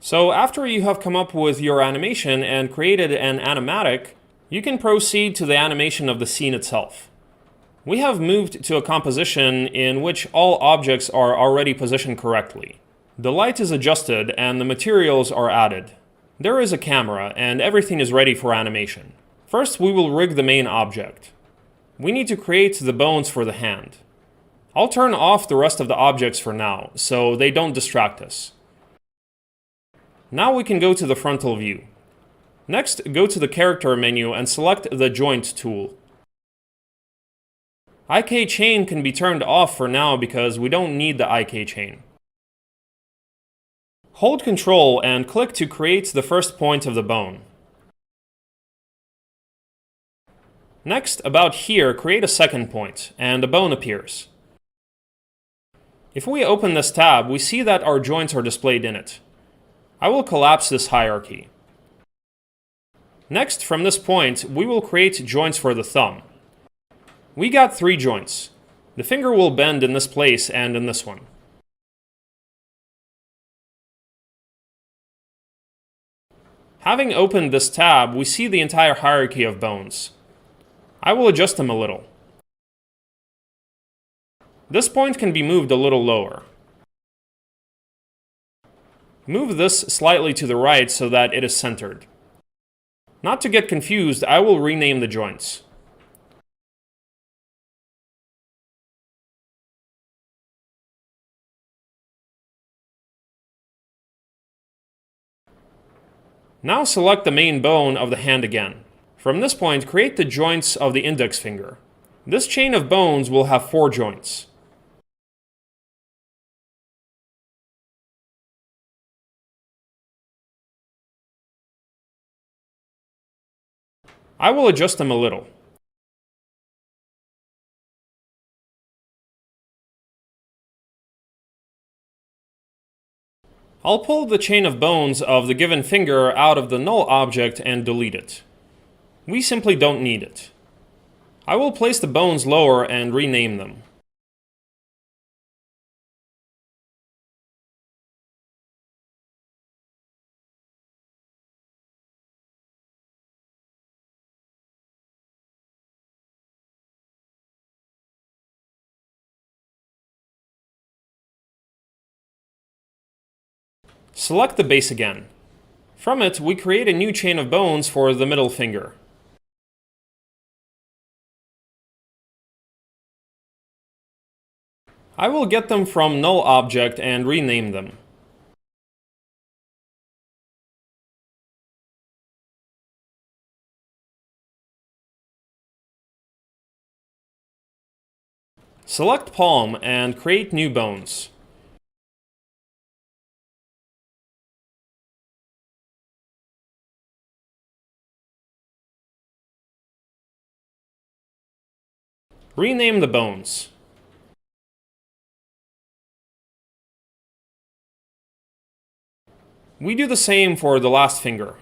So after you have come up with your animation and created an animatic, you can proceed to the animation of the scene itself. We have moved to a composition in which all objects are already positioned correctly. The light is adjusted and the materials are added. There is a camera and everything is ready for animation. First, we will rig the main object. We need to create the bones for the hand. I'll turn off the rest of the objects for now, so they don't distract us. Now we can go to the frontal view. Next, go to the character menu and select the Joint tool. IK chain can be turned off for now because we don't need the IK chain. Hold Ctrl and click to create the first point of the bone. Next, about here, create a second point, and a bone appears. If we open this tab, we see that our joints are displayed in it. I will collapse this hierarchy. Next, from this point, we will create joints for the thumb. We got 3 joints. The finger will bend in this place and in this one. Having opened this tab, we see the entire hierarchy of bones. I will adjust them a little. This point can be moved a little lower. Move this slightly to the right so that it is centered. Not to get confused, I will rename the joints. Now select the main bone of the hand again. From this point, create the joints of the index finger. This chain of bones will have 4 joints. I will adjust them a little. I'll pull the chain of bones of the given finger out of the null object and delete it. We simply don't need it. I will place the bones lower and rename them. Select the base again. From it, we create a new chain of bones for the middle finger. I will get them from null object and rename them. Select palm and create new bones. Rename the bones. We do the same for the last finger.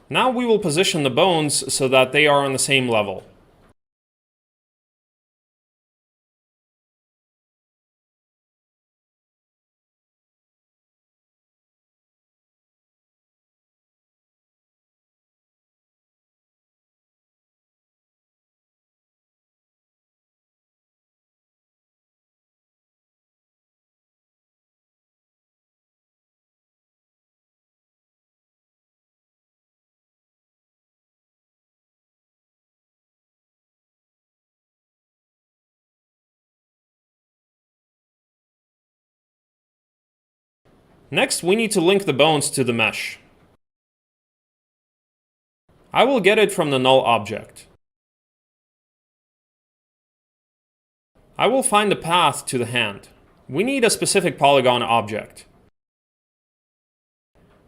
Now we will position the bones so that they are on the same level. Next, we need to link the bones to the mesh. I will get it from the null object. I will find the path to the hand. We need a specific polygon object.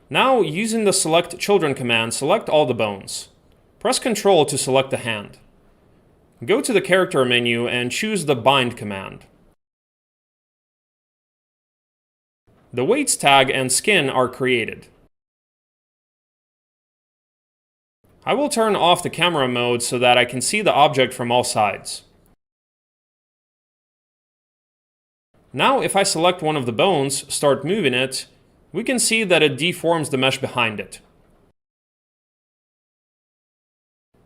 Now, using the Select Children command, select all the bones. Press Ctrl to select the hand. Go to the character menu and choose the bind command. The weights tag and skin are created. I will turn off the camera mode so that I can see the object from all sides. Now, if I select one of the bones, start moving it, we can see that it deforms the mesh behind it.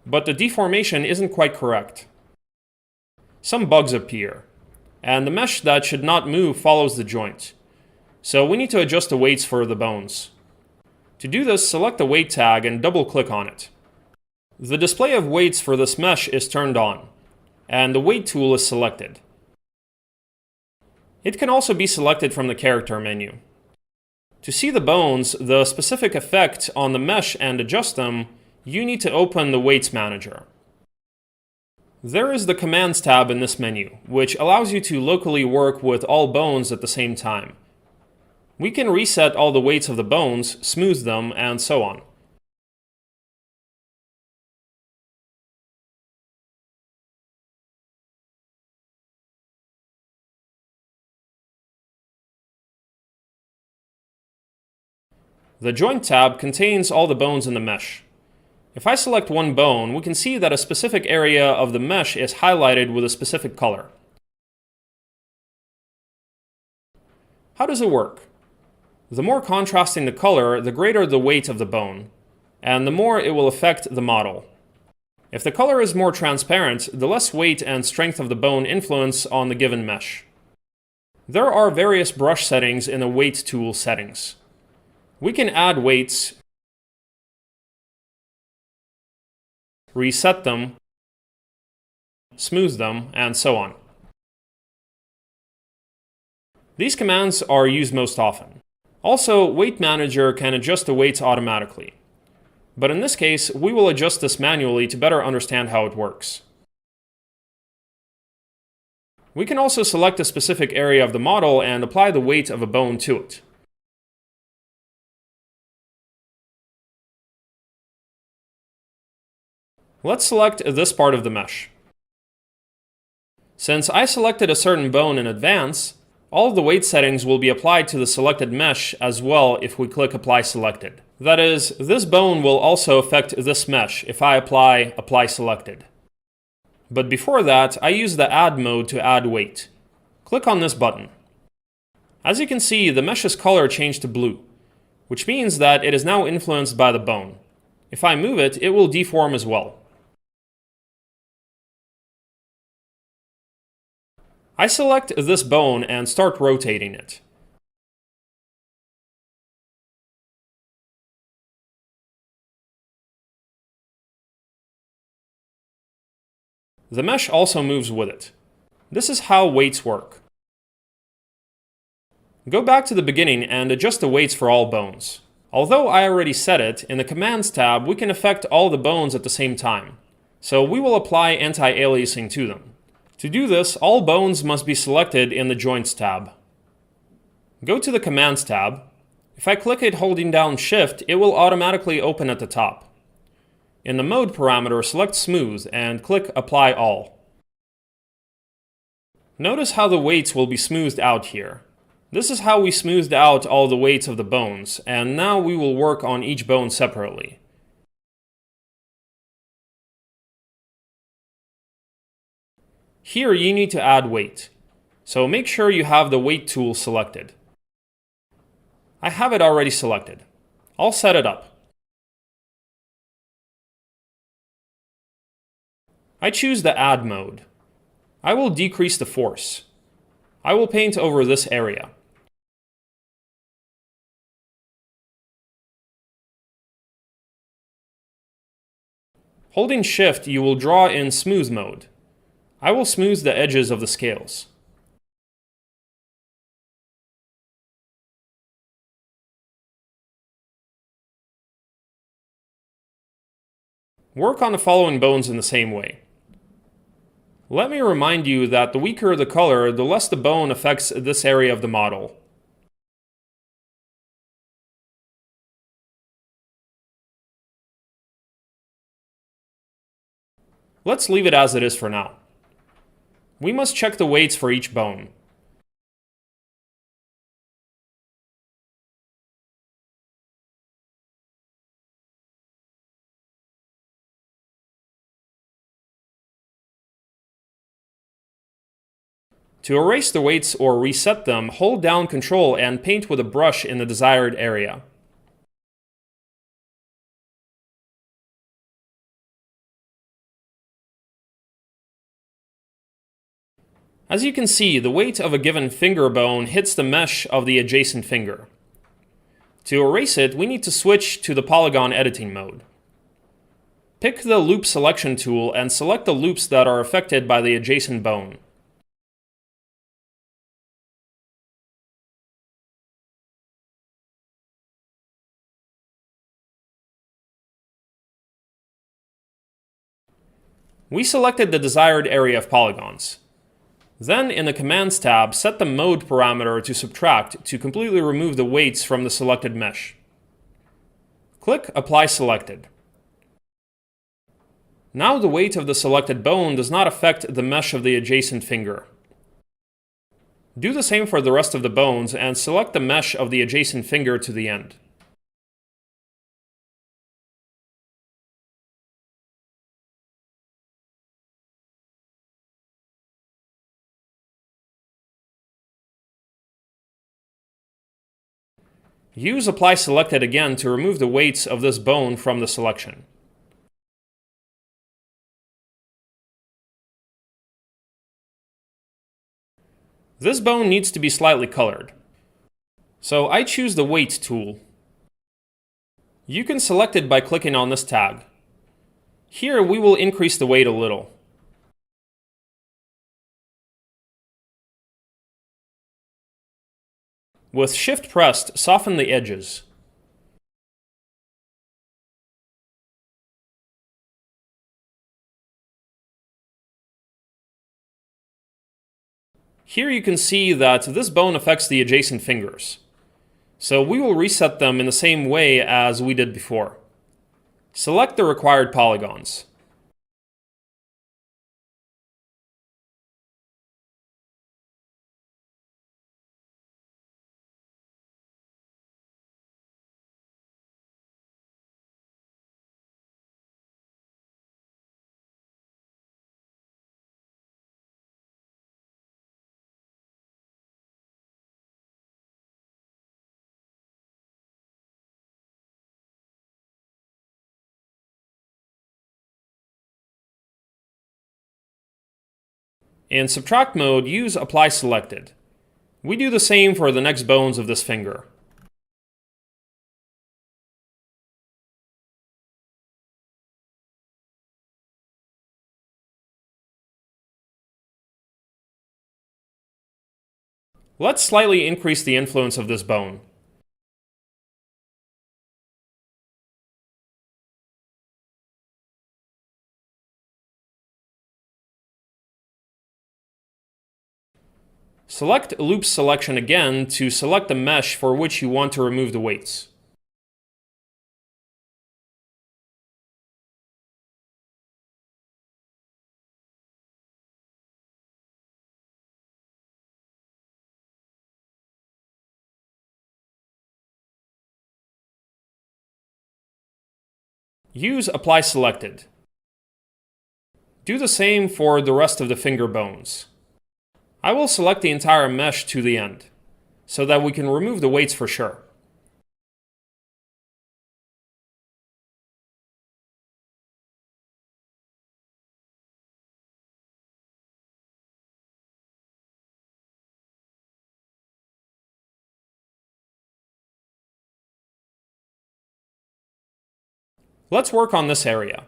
But the deformation isn't quite correct. Some bugs appear, and the mesh that should not move follows the joint. So we need to adjust the weights for the bones. To do this, select the weight tag and double-click on it. The display of weights for this mesh is turned on, and the weight tool is selected. It can also be selected from the character menu. To see the bones, the specific effect on the mesh and adjust them, you need to open the Weights Manager. There is the Commands tab in this menu, which allows you to locally work with all bones at the same time. We can reset all the weights of the bones, smooth them, and so on. The Joint tab contains all the bones in the mesh. If I select one bone, we can see that a specific area of the mesh is highlighted with a specific color. How does it work? The more contrasting the color, the greater the weight of the bone, and the more it will affect the model. If the color is more transparent, the less weight and strength of the bone influence on the given mesh. There are various brush settings in the Weight tool settings. We can add weights, reset them, smooth them, and so on. These commands are used most often. Also, Weight Manager can adjust the weights automatically. But in this case, we will adjust this manually to better understand how it works. We can also select a specific area of the model and apply the weight of a bone to it. Let's select this part of the mesh. Since I selected a certain bone in advance, all of the weight settings will be applied to the selected mesh as well if we click Apply Selected. That is, this bone will also affect this mesh if I apply Apply Selected. But before that, I use the Add mode to add weight. Click on this button. As you can see, the mesh's color changed to blue, which means that it is now influenced by the bone. If I move it, it will deform as well. I select this bone and start rotating it. The mesh also moves with it. This is how weights work. Go back to the beginning and adjust the weights for all bones. Although I already set it, in the Commands tab we can affect all the bones at the same time. So we will apply anti-aliasing to them. To do this, all bones must be selected in the Joints tab. Go to the Commands tab. If I click it holding down Shift, it will automatically open at the top. In the Mode parameter, select Smooth and click Apply All. Notice how the weights will be smoothed out here. This is how we smoothed out all the weights of the bones, and now we will work on each bone separately. Here you need to add weight, so make sure you have the Weight tool selected. I have it already selected. I'll set it up. I choose the Add mode. I will decrease the force. I will paint over this area. Holding Shift, you will draw in Smooth mode. I will smooth the edges of the scales. Work on the following bones in the same way. Let me remind you that the weaker the color, the less the bone affects this area of the model. Let's leave it as it is for now. We must check the weights for each bone. To erase the weights or reset them, hold down Ctrl and paint with a brush in the desired area. As you can see, the weight of a given finger bone hits the mesh of the adjacent finger. To erase it, we need to switch to the polygon editing mode. Pick the Loop Selection tool and select the loops that are affected by the adjacent bone. We selected the desired area of polygons. Then, in the Commands tab, set the Mode parameter to Subtract to completely remove the weights from the selected mesh. Click Apply Selected. Now the weight of the selected bone does not affect the mesh of the adjacent finger. Do the same for the rest of the bones and select the mesh of the adjacent finger to the end. Use Apply Selected again to remove the weights of this bone from the selection. This bone needs to be slightly colored. So I choose the Weight tool. You can select it by clicking on this tag. Here we will increase the weight a little. With Shift pressed, soften the edges. Here you can see that this bone affects the adjacent fingers. So we will reset them in the same way as we did before. Select the required polygons. In Subtract mode, use Apply Selected. We do the same for the next bones of this finger. Let's slightly increase the influence of this bone. Select Loop Selection again to select the mesh for which you want to remove the weights. Use Apply Selected. Do the same for the rest of the finger bones. I will select the entire mesh to the end, so that we can remove the weights for sure. Let's work on this area.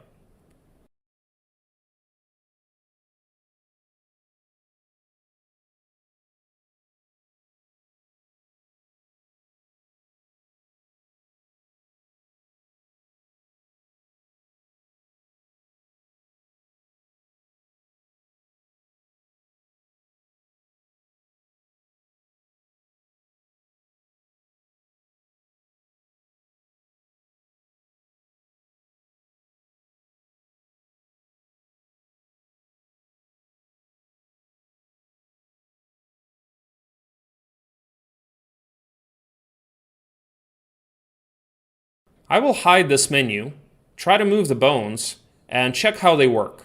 I will hide this menu, try to move the bones, and check how they work.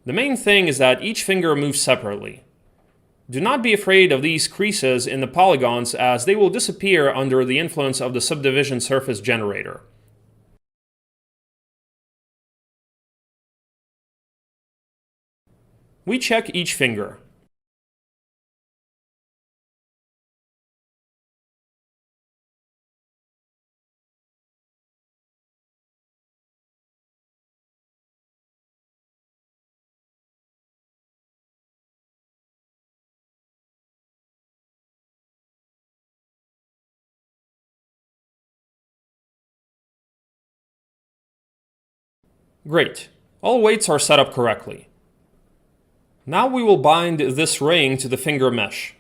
The main thing is that each finger moves separately. Do not be afraid of these creases in the polygons, as they will disappear under the influence of the subdivision surface generator. We check each finger. Great. All weights are set up correctly. Now we will bind this ring to the finger mesh.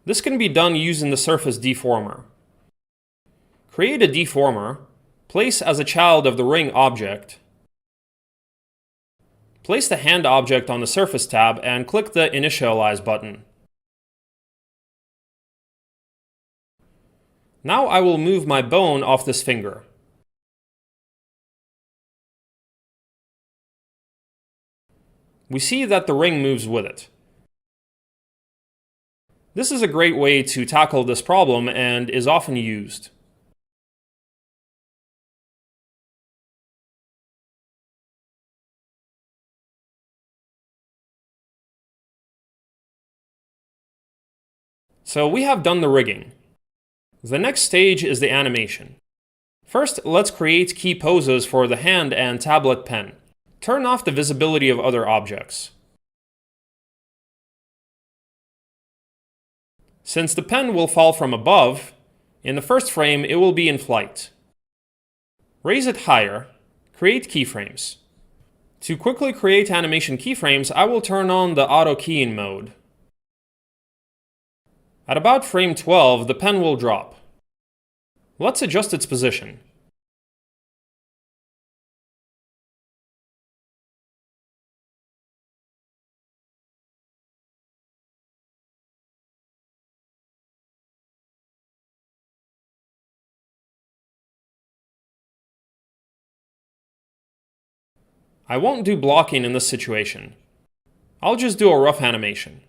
This can be done using the surface deformer. Create a deformer, place as a child of the ring object, place the hand object on the Surface tab and click the Initialize button. Now I will move my bone off this finger. We see that the ring moves with it. This is a great way to tackle this problem and is often used. So we have done the rigging. The next stage is the animation. First, let's create key poses for the hand and tablet pen. Turn off the visibility of other objects. Since the pen will fall from above, in the first frame it will be in flight. Raise it higher, create keyframes. To quickly create animation keyframes, I will turn on the auto keying mode. At about frame 12, the pen will drop. Let's adjust its position. I won't do blocking in this situation. I'll just do a rough animation.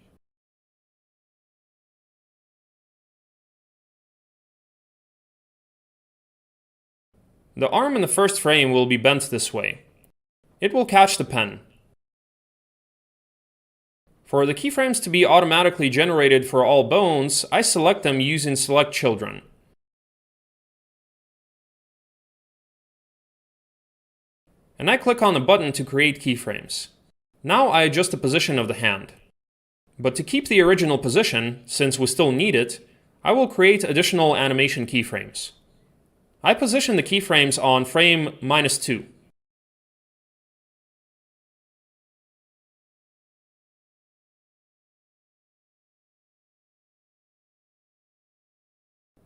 The arm in the first frame will be bent this way. It will catch the pen. For the keyframes to be automatically generated for all bones, I select them using Select Children. And I click on the button to create keyframes. Now I adjust the position of the hand. But to keep the original position, since we still need it, I will create additional animation keyframes. I position the keyframes on frame -2.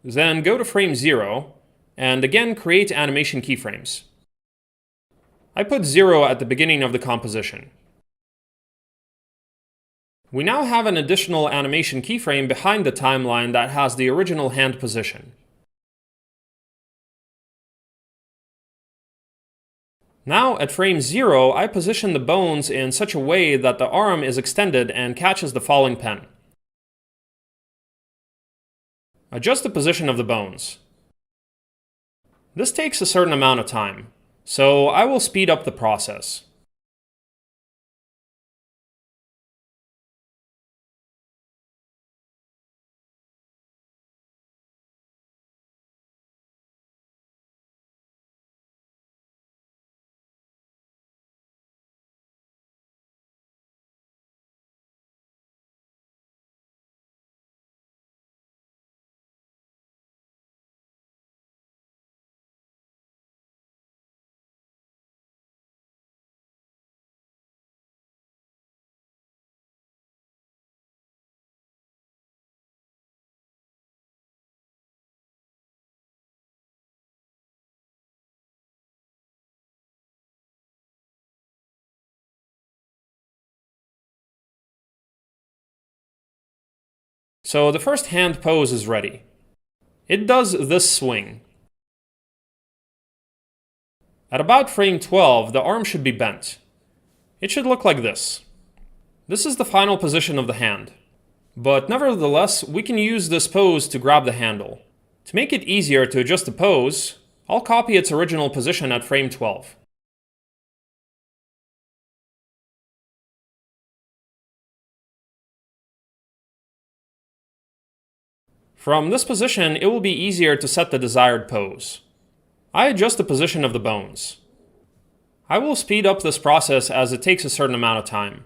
Then go to frame 0, and again create animation keyframes. I put 0 at the beginning of the composition. We now have an additional animation keyframe behind the timeline that has the original hand position. Now, at frame 0, I position the bones in such a way that the arm is extended and catches the falling pen. Adjust the position of the bones. This takes a certain amount of time, so I will speed up the process. So the first hand pose is ready. It does this swing. At about frame 12, the arm should be bent. It should look like this. This is the final position of the hand. But nevertheless, we can use this pose to grab the handle. To make it easier to adjust the pose, I'll copy its original position at frame 12. From this position, it will be easier to set the desired pose. I adjust the position of the bones. I will speed up this process as it takes a certain amount of time.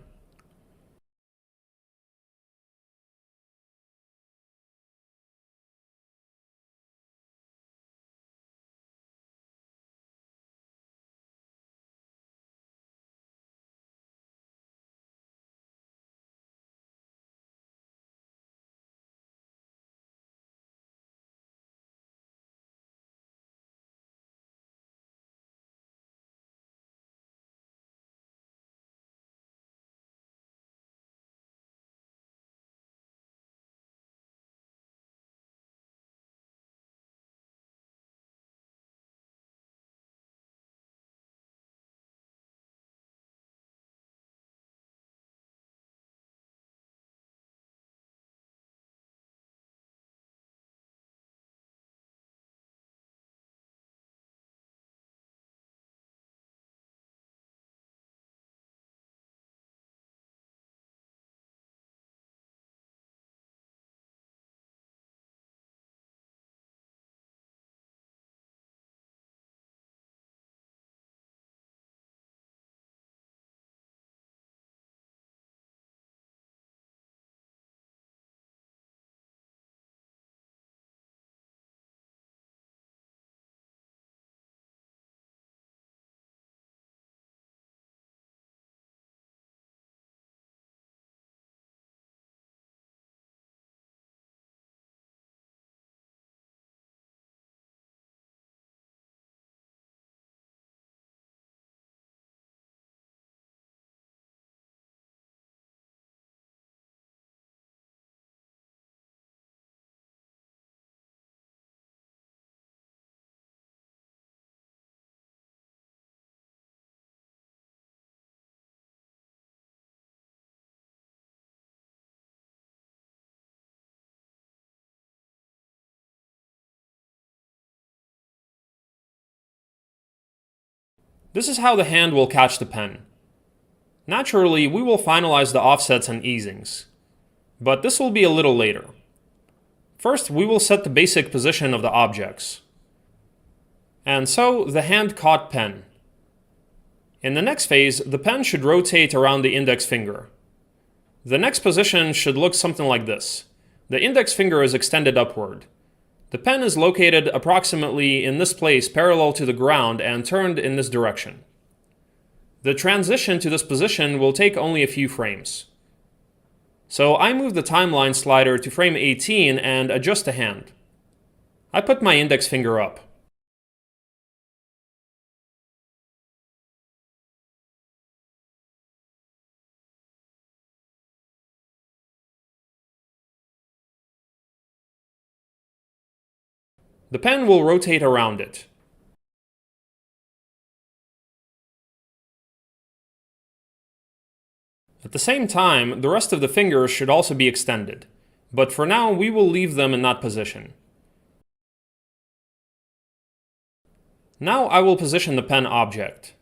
This is how the hand will catch the pen. Naturally, we will finalize the offsets and easings, but this will be a little later. First, we will set the basic position of the objects. And so, the hand caught pen. In the next phase, the pen should rotate around the index finger. The next position should look something like this. The index finger is extended upward. The pen is located approximately in this place parallel to the ground and turned in this direction. The transition to this position will take only a few frames. So I move the timeline slider to frame 18 and adjust the hand. I put my index finger up. The pen will rotate around it. At the same time, the rest of the fingers should also be extended, but for now we will leave them in that position. Now I will position the pen object.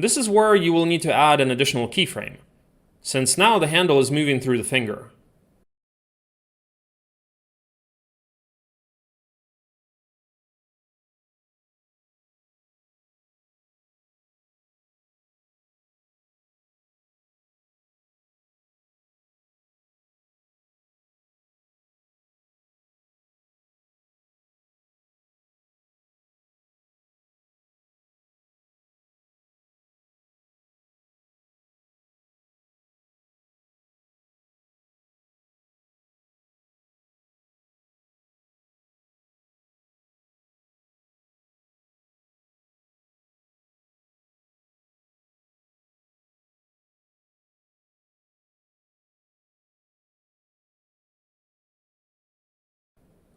This is where you will need to add an additional keyframe, since now the handle is moving through the finger.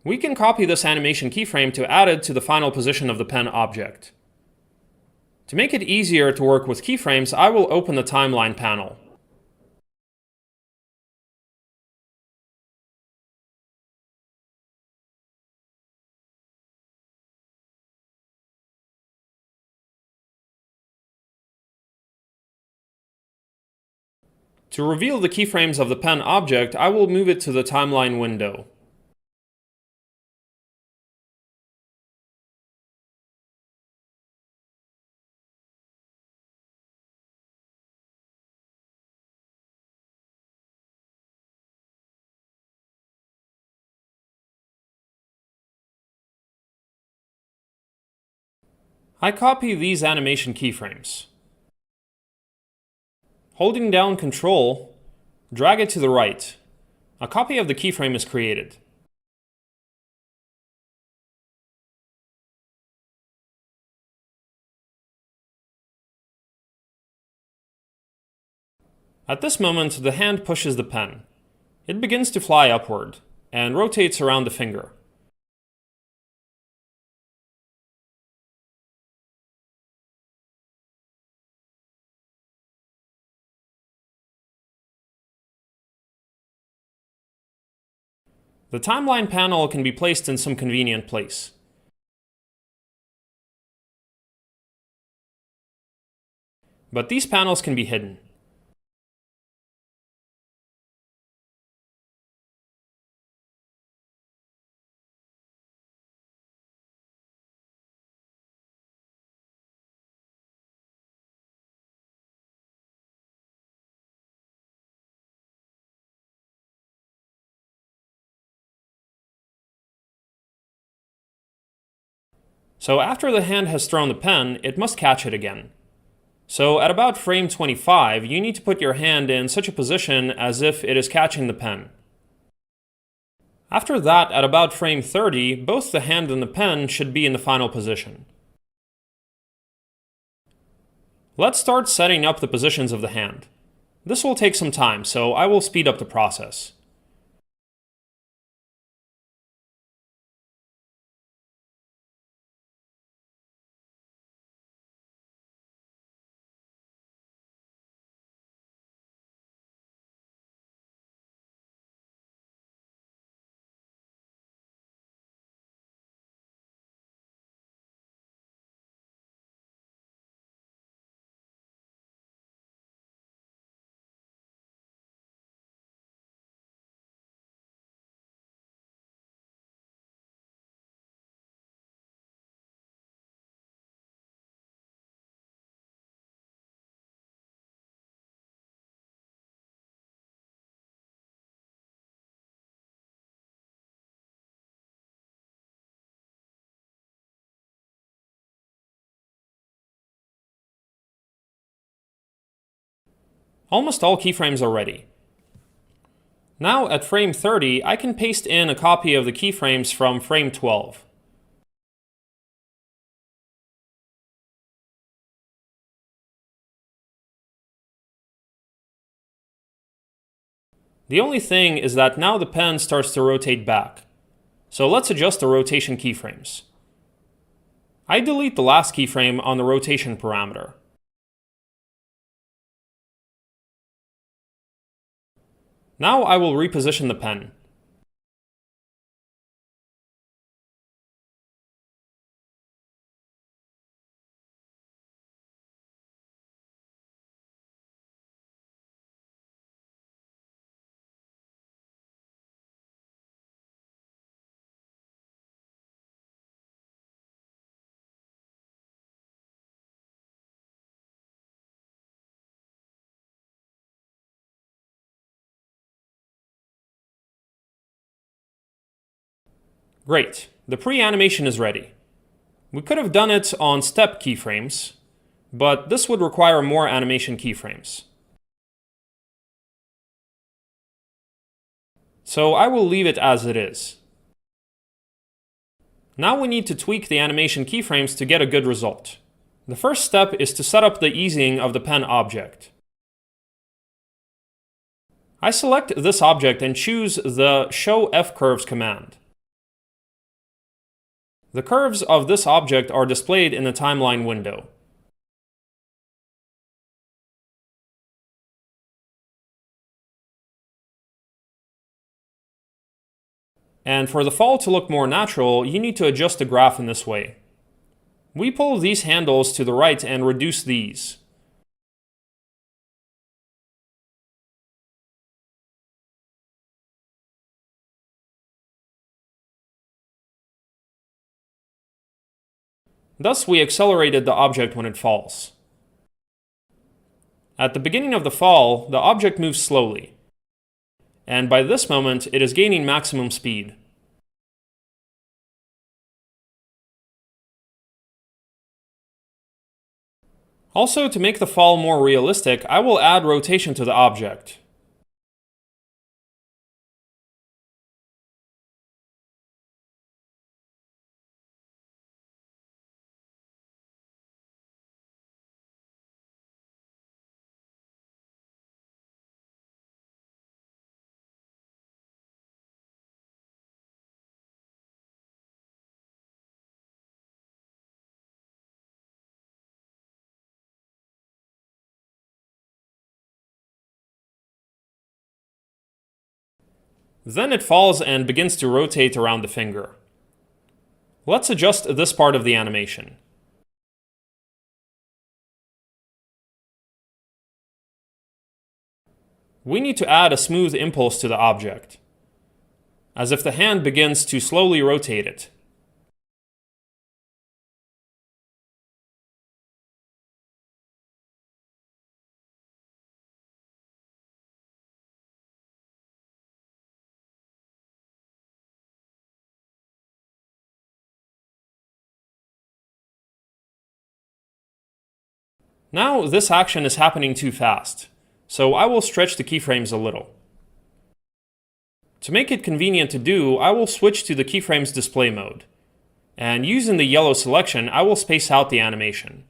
We can copy this animation keyframe to add it to the final position of the pen object. To make it easier to work with keyframes, I will open the timeline panel. To reveal the keyframes of the pen object, I will move it to the timeline window. I copy these animation keyframes. Holding down Ctrl, drag it to the right. A copy of the keyframe is created. At this moment, the hand pushes the pen. It begins to fly upward and rotates around the finger. The timeline panel can be placed in some convenient place. But these panels can be hidden. So after the hand has thrown the pen, it must catch it again. So at about frame 25, you need to put your hand in such a position as if it is catching the pen. After that, at about frame 30, both the hand and the pen should be in the final position. Let's start setting up the positions of the hand. This will take some time, so I will speed up the process. Almost all keyframes are ready. Now at frame 30, I can paste in a copy of the keyframes from frame 12. The only thing is that now the pen starts to rotate back. So let's adjust the rotation keyframes. I delete the last keyframe on the rotation parameter. Now I will reposition the pen. Great, the pre-animation is ready. We could have done it on step keyframes, but this would require more animation keyframes. So I will leave it as it is. Now we need to tweak the animation keyframes to get a good result. The first step is to set up the easing of the pen object. I select this object and choose the Show F-Curves command. The curves of this object are displayed in the timeline window. And for the fall to look more natural, you need to adjust the graph in this way. We pull these handles to the right and reduce these. Thus, we accelerated the object when it falls. At the beginning of the fall, the object moves slowly, and by this moment, it is gaining maximum speed. Also, to make the fall more realistic, I will add rotation to the object. Then it falls and begins to rotate around the finger. Let's adjust this part of the animation. We need to add a smooth impulse to the object, as if the hand begins to slowly rotate it. Now this action is happening too fast, so I will stretch the keyframes a little. To make it convenient to do, I will switch to the keyframes display mode, and using the yellow selection, I will space out the animation.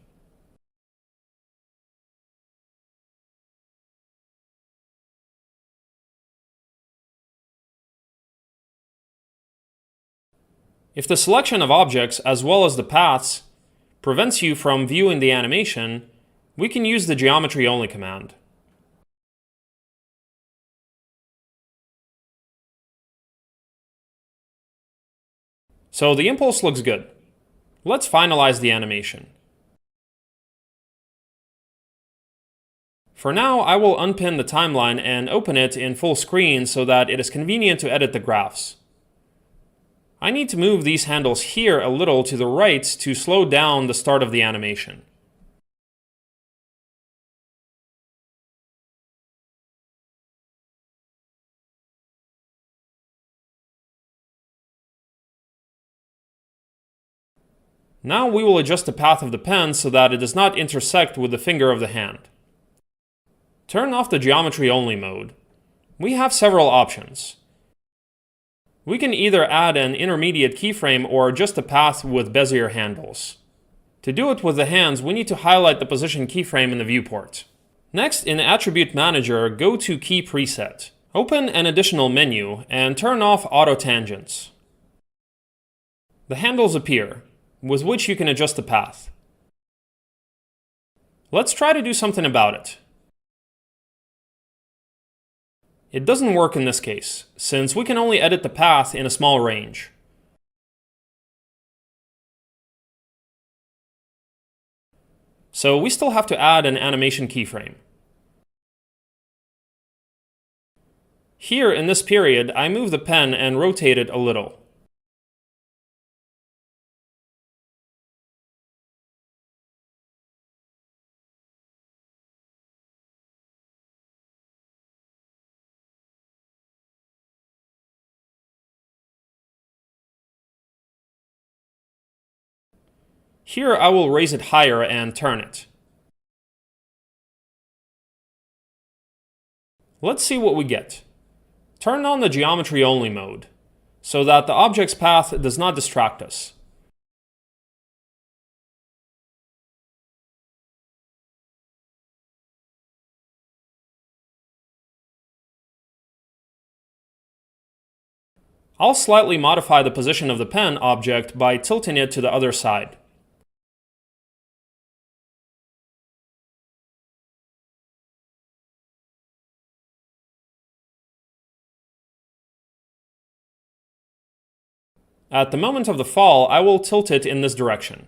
If the selection of objects as well as the paths prevents you from viewing the animation, we can use the geometry only command. So the impulse looks good. Let's finalize the animation. For now, I will unpin the timeline and open it in full screen so that it is convenient to edit the graphs. I need to move these handles here a little to the right to slow down the start of the animation. Now we will adjust the path of the pen so that it does not intersect with the finger of the hand. Turn off the geometry only mode. We have several options. We can either add an intermediate keyframe or adjust the path with Bezier handles. To do it with the hands, we need to highlight the position keyframe in the viewport. Next, in Attribute Manager, go to Key Preset. Open an additional menu and turn off Auto Tangents. The handles appear, with which you can adjust the path. Let's try to do something about it. It doesn't work in this case, since we can only edit the path in a small range. So we still have to add an animation keyframe. Here in this period, I move the pen and rotate it a little. Here I will raise it higher and turn it. Let's see what we get. Turn on the geometry only mode, so that the object's path does not distract us. I'll slightly modify the position of the pen object by tilting it to the other side. At the moment of the fall, I will tilt it in this direction.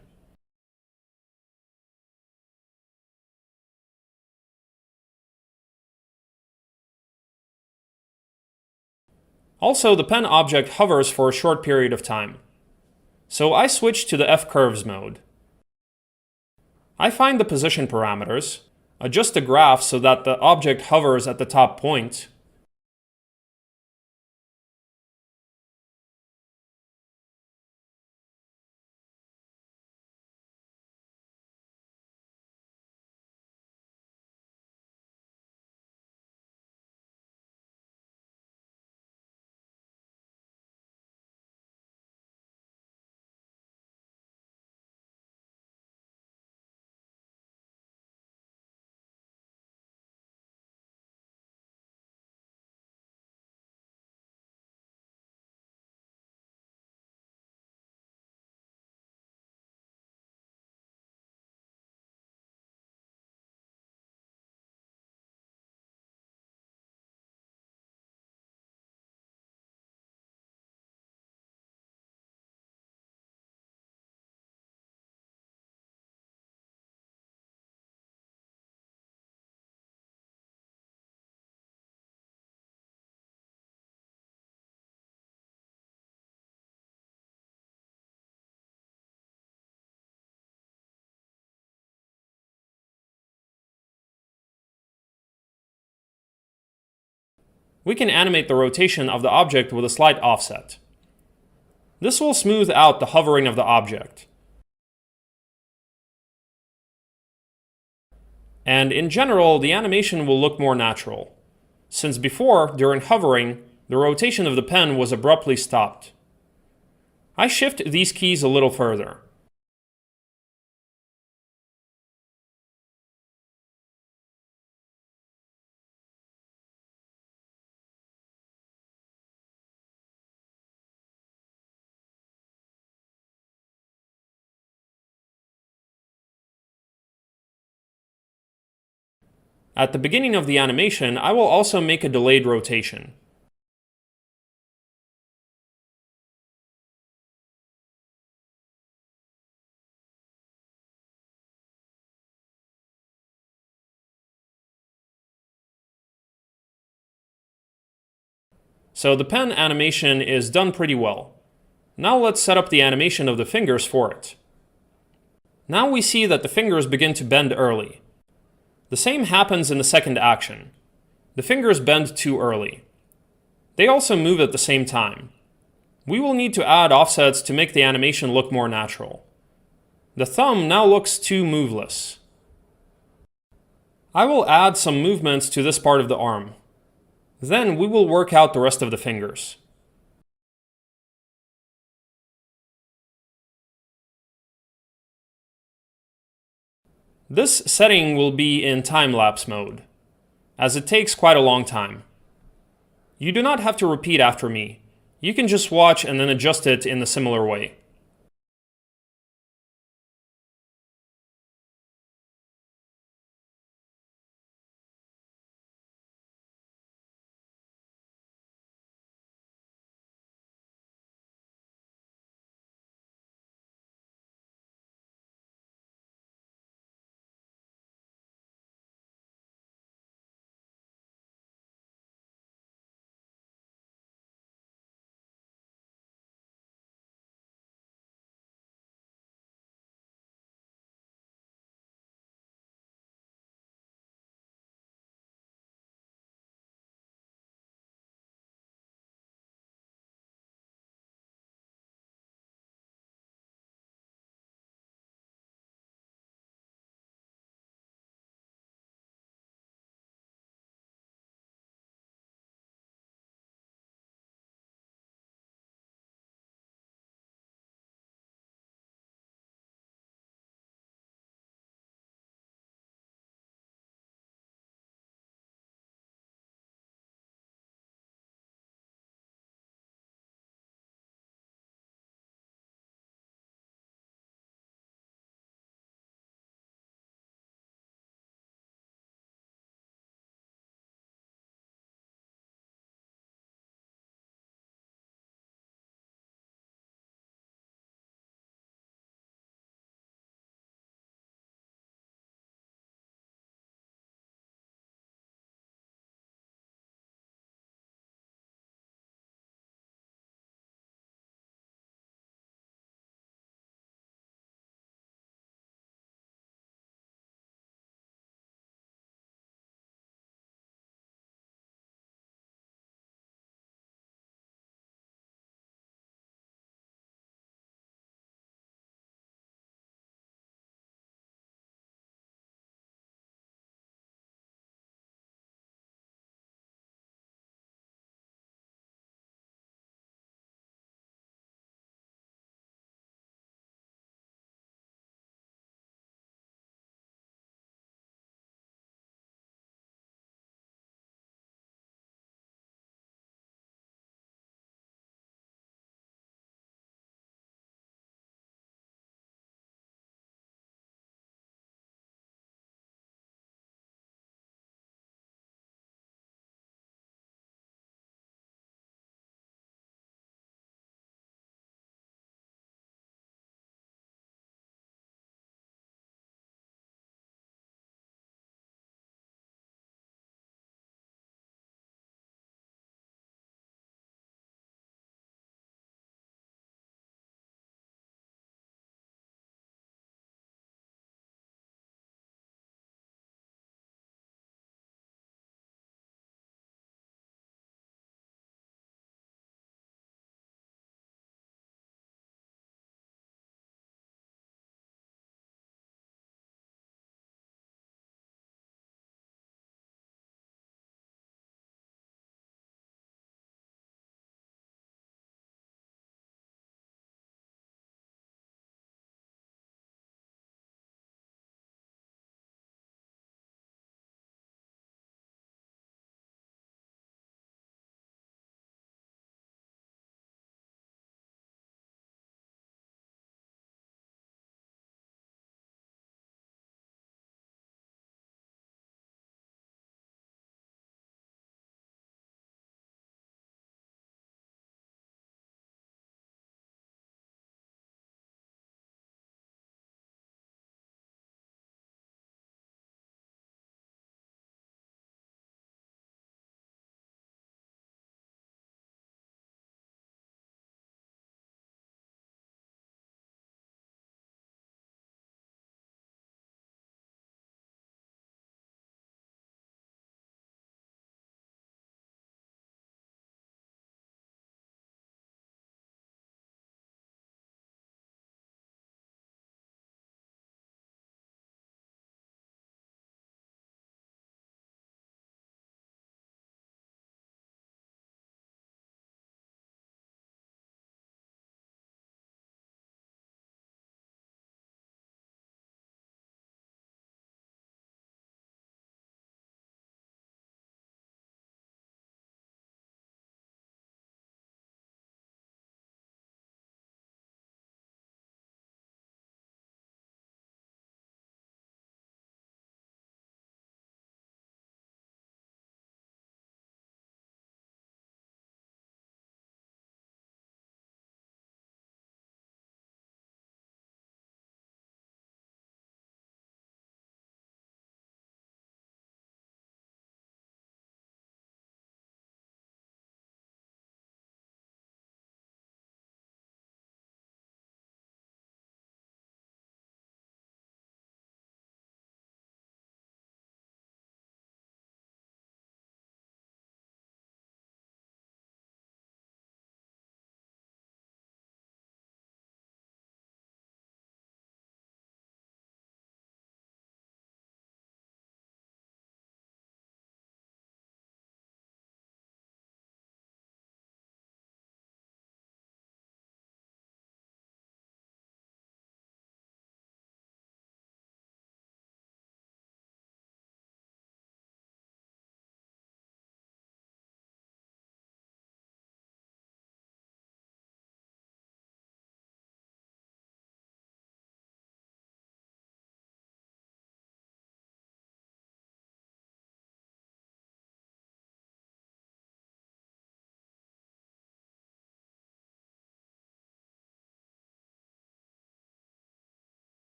Also, the pen object hovers for a short period of time. So I switch to the F-curves mode. I find the position parameters, adjust the graph so that the object hovers at the top point, we can animate the rotation of the object with a slight offset. This will smooth out the hovering of the object. And in general, the animation will look more natural, since before, during hovering, the rotation of the pen was abruptly stopped. I shift these keys a little further. At the beginning of the animation, I will also make a delayed rotation. So the pen animation is done pretty well. Now let's set up the animation of the fingers for it. Now we see that the fingers begin to bend early. The same happens in the second action. The fingers bend too early. They also move at the same time. We will need to add offsets to make the animation look more natural. The thumb now looks too moveless. I will add some movements to this part of the arm. Then we will work out the rest of the fingers. This setting will be in time-lapse mode, as it takes quite a long time. You do not have to repeat after me. You can just watch and then adjust it in a similar way.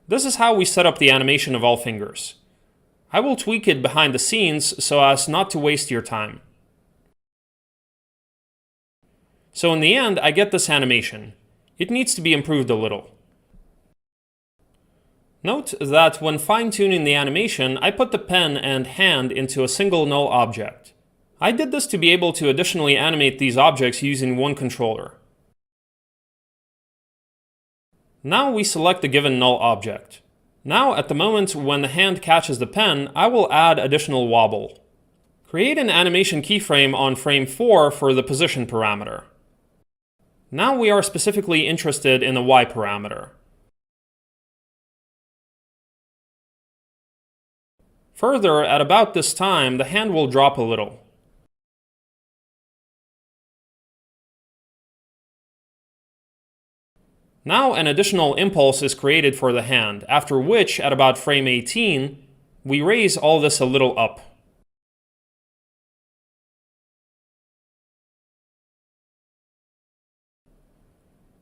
This is how we set up the animation of all fingers. I will tweak it behind the scenes so as not to waste your time. So in the end, I get this animation. It needs to be improved a little. Note that when fine-tuning the animation, I put the pen and hand into a single null object. I did this to be able to additionally animate these objects using one controller. Now we select the given null object. Now, at the moment when the hand catches the pen, I will add additional wobble. Create an animation keyframe on frame 4 for the position parameter. Now we are specifically interested in the Y parameter. Further, at about this time, the hand will drop a little. Now an additional impulse is created for the hand, after which, at about frame 18, we raise all this a little up.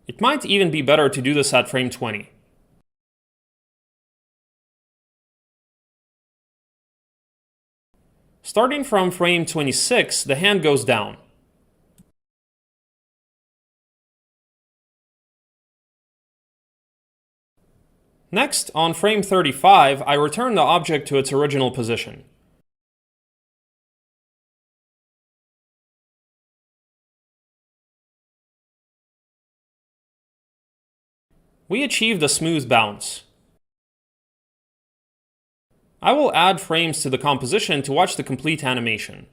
It might even be better to do this at frame 20. Starting from frame 26, the hand goes down. Next, on frame 35, I return the object to its original position. We achieved a smooth bounce. I will add frames to the composition to watch the complete animation.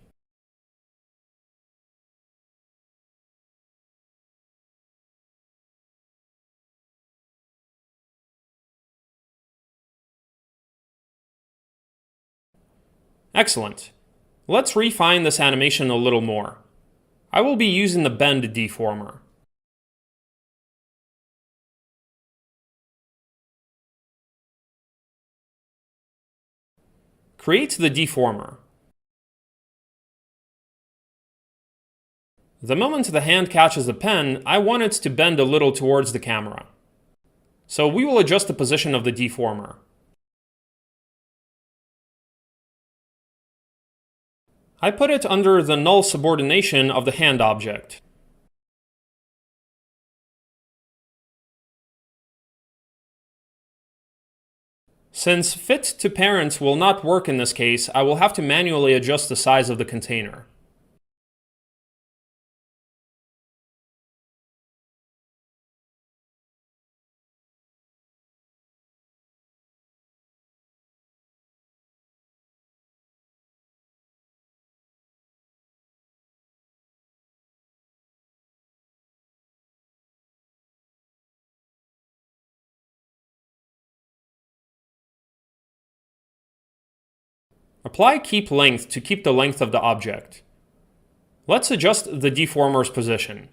Excellent. Let's refine this animation a little more. I will be using the bend deformer. Create the deformer. The moment the hand catches the pen, I want it to bend a little towards the camera. So we will adjust the position of the deformer. I put it under the null subordination of the hand object. Since fit to parent will not work in this case, I will have to manually adjust the size of the container. Apply keep length to keep the length of the object. Let's adjust the deformer's position.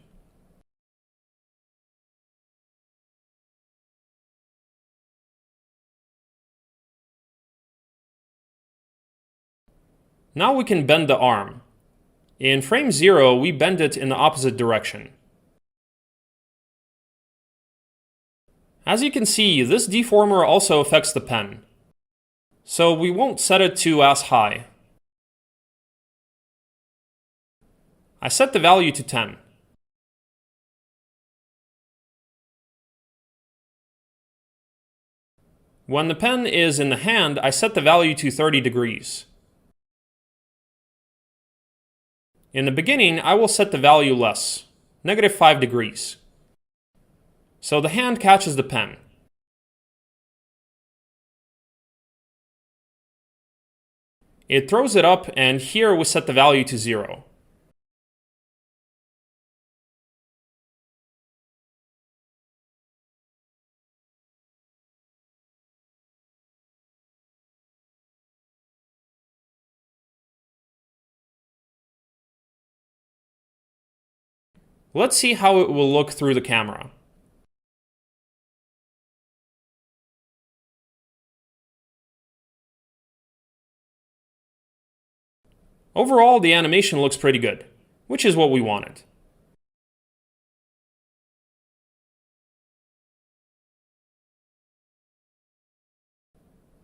Now we can bend the arm. In frame 0, we bend it in the opposite direction. As you can see, this deformer also affects the pen. So we won't set it to as high. I set the value to 10. When the pen is in the hand, I set the value to 30 degrees. In the beginning, I will set the value less, -5 degrees. So the hand catches the pen. It throws it up, and here we set the value to 0. Let's see how it will look through the camera. Overall, the animation looks pretty good, which is what we wanted.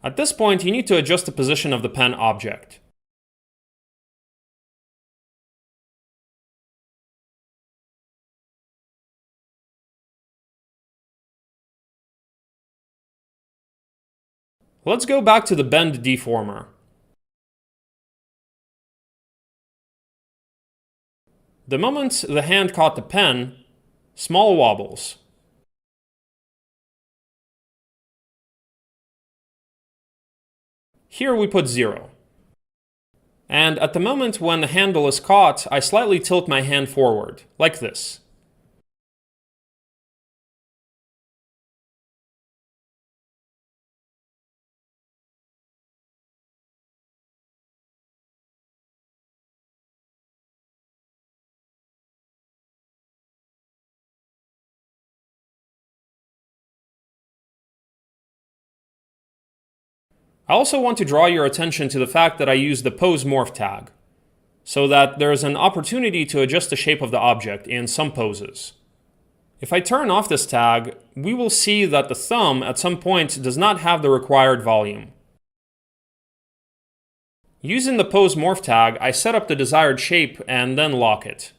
At this point, you need to adjust the position of the pen object. Let's go back to the bend deformer. The moment the hand caught the pen, small wobbles. Here we put 0. And at the moment when the handle is caught, I slightly tilt my hand forward, like this. I also want to draw your attention to the fact that I use the pose morph tag, so that there is an opportunity to adjust the shape of the object in some poses. If I turn off this tag, we will see that the thumb at some point does not have the required volume. Using the pose morph tag, I set up the desired shape and then lock it.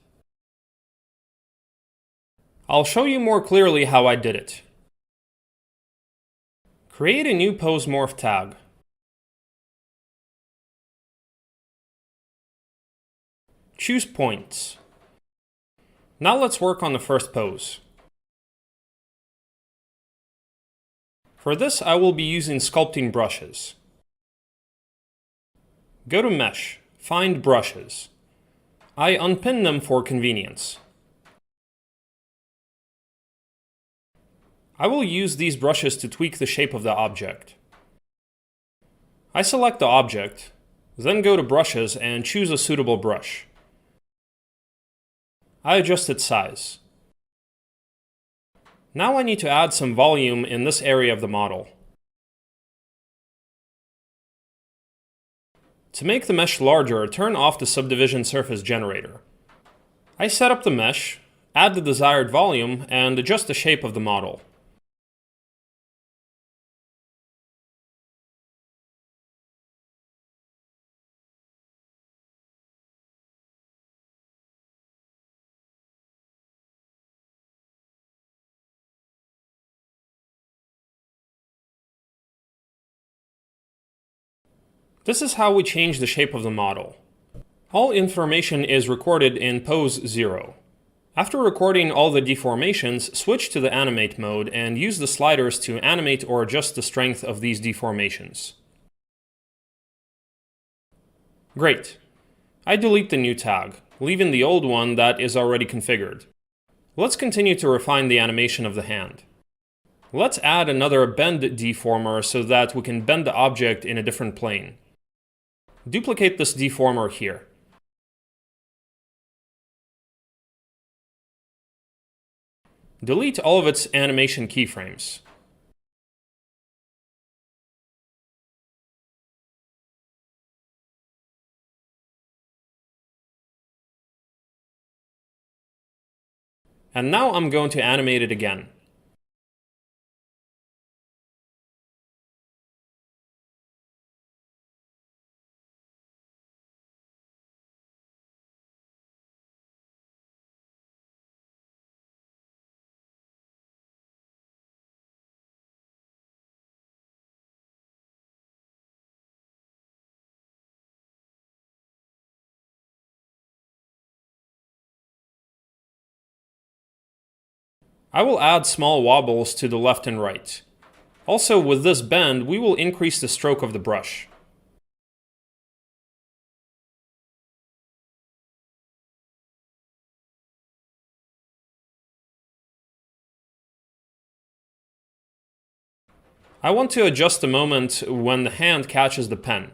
I'll show you more clearly how I did it. Create a new pose morph tag. Choose points. Now let's work on the first pose. For this, I will be using sculpting brushes. Go to Mesh, find Brushes. I unpin them for convenience. I will use these brushes to tweak the shape of the object. I select the object, then go to Brushes and choose a suitable brush. I adjust its size. Now I need to add some volume in this area of the model. To make the mesh larger, turn off the subdivision surface generator. I set up the mesh, add the desired volume, and adjust the shape of the model. This is how we change the shape of the model. All information is recorded in pose 0. After recording all the deformations, switch to the animate mode and use the sliders to animate or adjust the strength of these deformations. Great. I delete the new tag, leaving the old one that is already configured. Let's continue to refine the animation of the hand. Let's add another bend deformer so that we can bend the object in a different plane. Duplicate this deformer here. Delete all of its animation keyframes. And now I'm going to animate it again. I will add small wobbles to the left and right. Also, with this bend, we will increase the stroke of the brush. I want to adjust the moment when the hand catches the pen.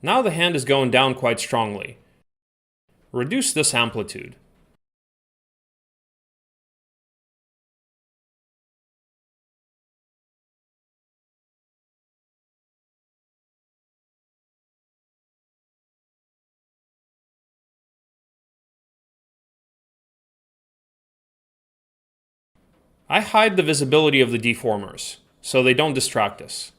Now the hand is going down quite strongly. Reduce this amplitude. I hide the visibility of the deformers, so they don't distract us.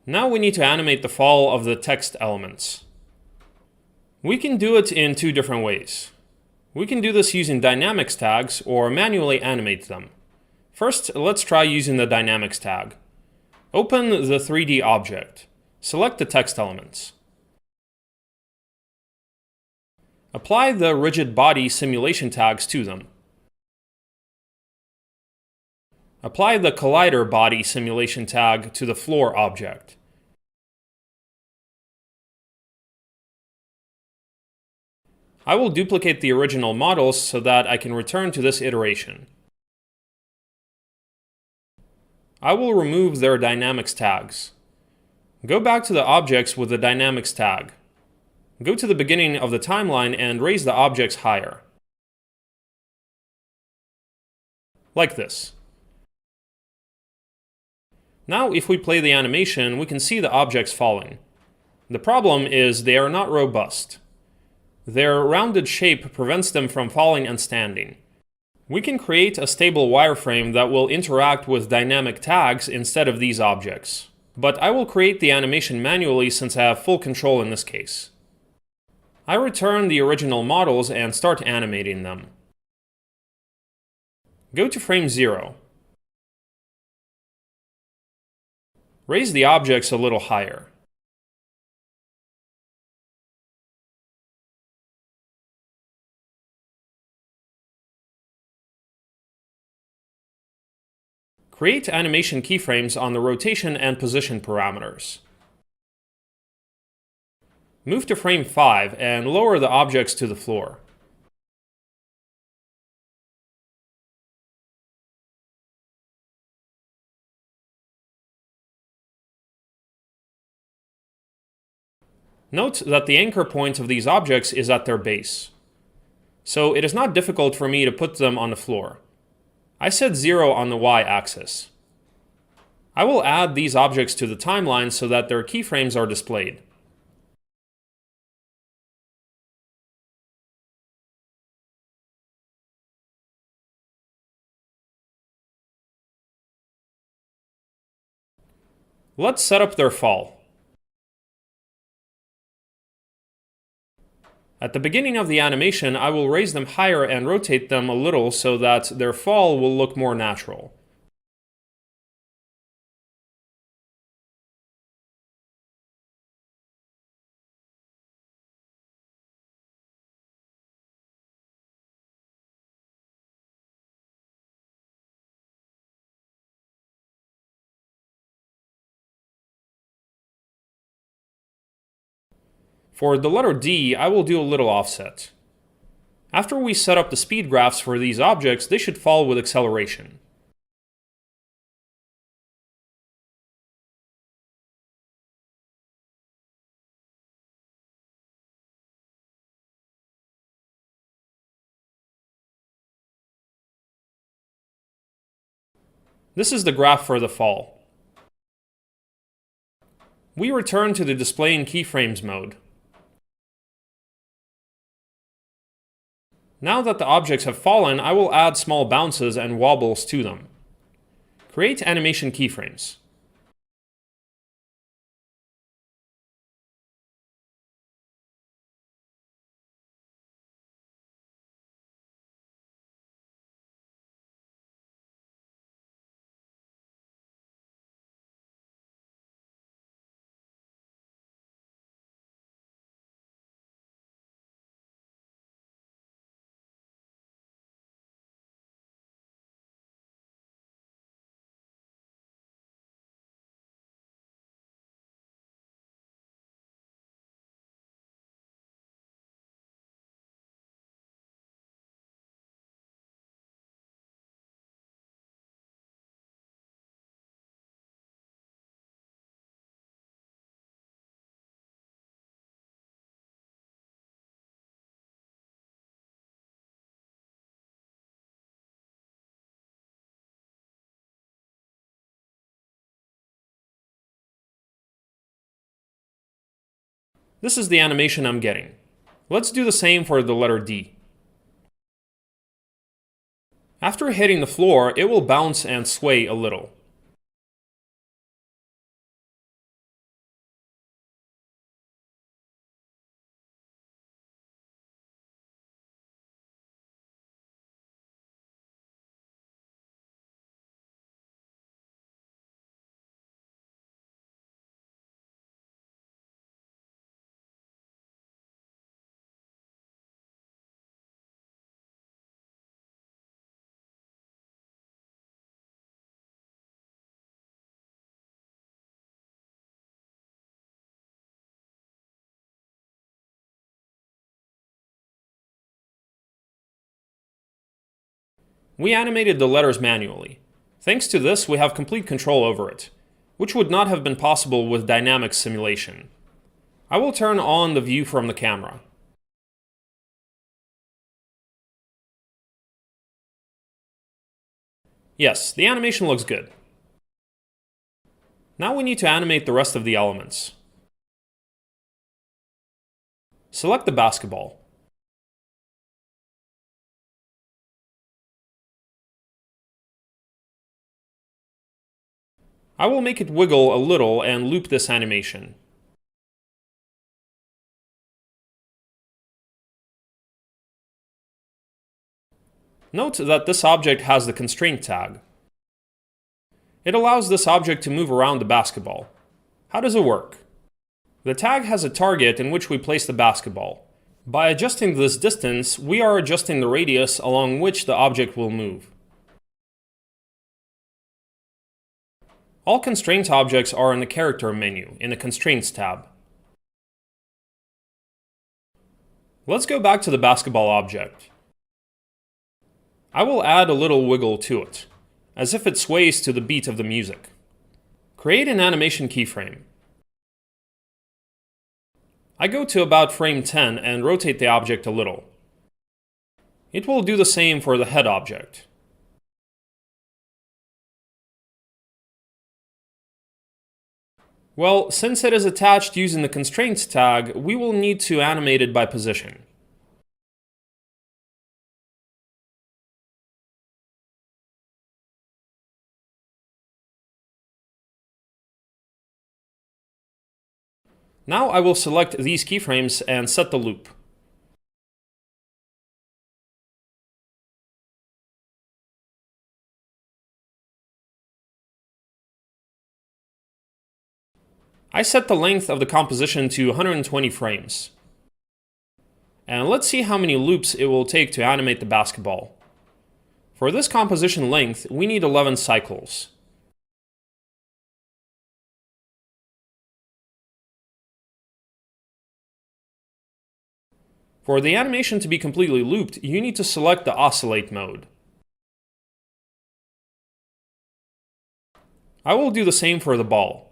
Now we need to animate the fall of the text elements. We can do it in two different ways. We can do this using dynamics tags or manually animate them. First, let's try using the dynamics tag. Open the 3D object. Select the text elements. Apply the rigid body simulation tags to them. Apply the collider body simulation tag to the floor object. I will duplicate the original models so that I can return to this iteration. I will remove their dynamics tags. Go back to the objects with the dynamics tag. Go to the beginning of the timeline and raise the objects higher. Like this. Now if we play the animation, we can see the objects falling. The problem is they are not robust. Their rounded shape prevents them from falling and standing. We can create a stable wireframe that will interact with dynamic tags instead of these objects. But I will create the animation manually since I have full control in this case. I return the original models and start animating them. Go to frame 0. Raise the objects a little higher. Create animation keyframes on the rotation and position parameters. Move to frame 5 and lower the objects to the floor. Note that the anchor point of these objects is at their base. So it is not difficult for me to put them on the floor. I set 0 on the y-axis. I will add these objects to the timeline so that their keyframes are displayed. Let's set up their fall. At the beginning of the animation, I will raise them higher and rotate them a little so that their fall will look more natural. For the letter D, I will do a little offset. After we set up the speed graphs for these objects, they should fall with acceleration. This is the graph for the fall. We return to the displaying keyframes mode. Now that the objects have fallen, I will add small bounces and wobbles to them. Create animation keyframes. This is the animation I'm getting. Let's do the same for the letter D. After hitting the floor, it will bounce and sway a little. We animated the letters manually. Thanks to this, we have complete control over it, which would not have been possible with dynamic simulation. I will turn on the view from the camera. Yes, the animation looks good. Now we need to animate the rest of the elements. Select the basketball. I will make it wiggle a little and loop this animation. Note that this object has the constraint tag. It allows this object to move around the basketball. How does it work? The tag has a target in which we place the basketball. By adjusting this distance, we are adjusting the radius along which the object will move. All constraint objects are in the Character menu, in the Constraints tab. Let's go back to the basketball object. I will add a little wiggle to it, as if it sways to the beat of the music. Create an animation keyframe. I go to about frame 10 and rotate the object a little. It will do the same for the head object. Well, since it is attached using the Constraints tag, we will need to animate it by position. Now I will select these keyframes and set the loop. I set the length of the composition to 120 frames. And let's see how many loops it will take to animate the basketball. For this composition length, we need 11 cycles. For the animation to be completely looped, you need to select the Oscillate mode. I will do the same for the ball.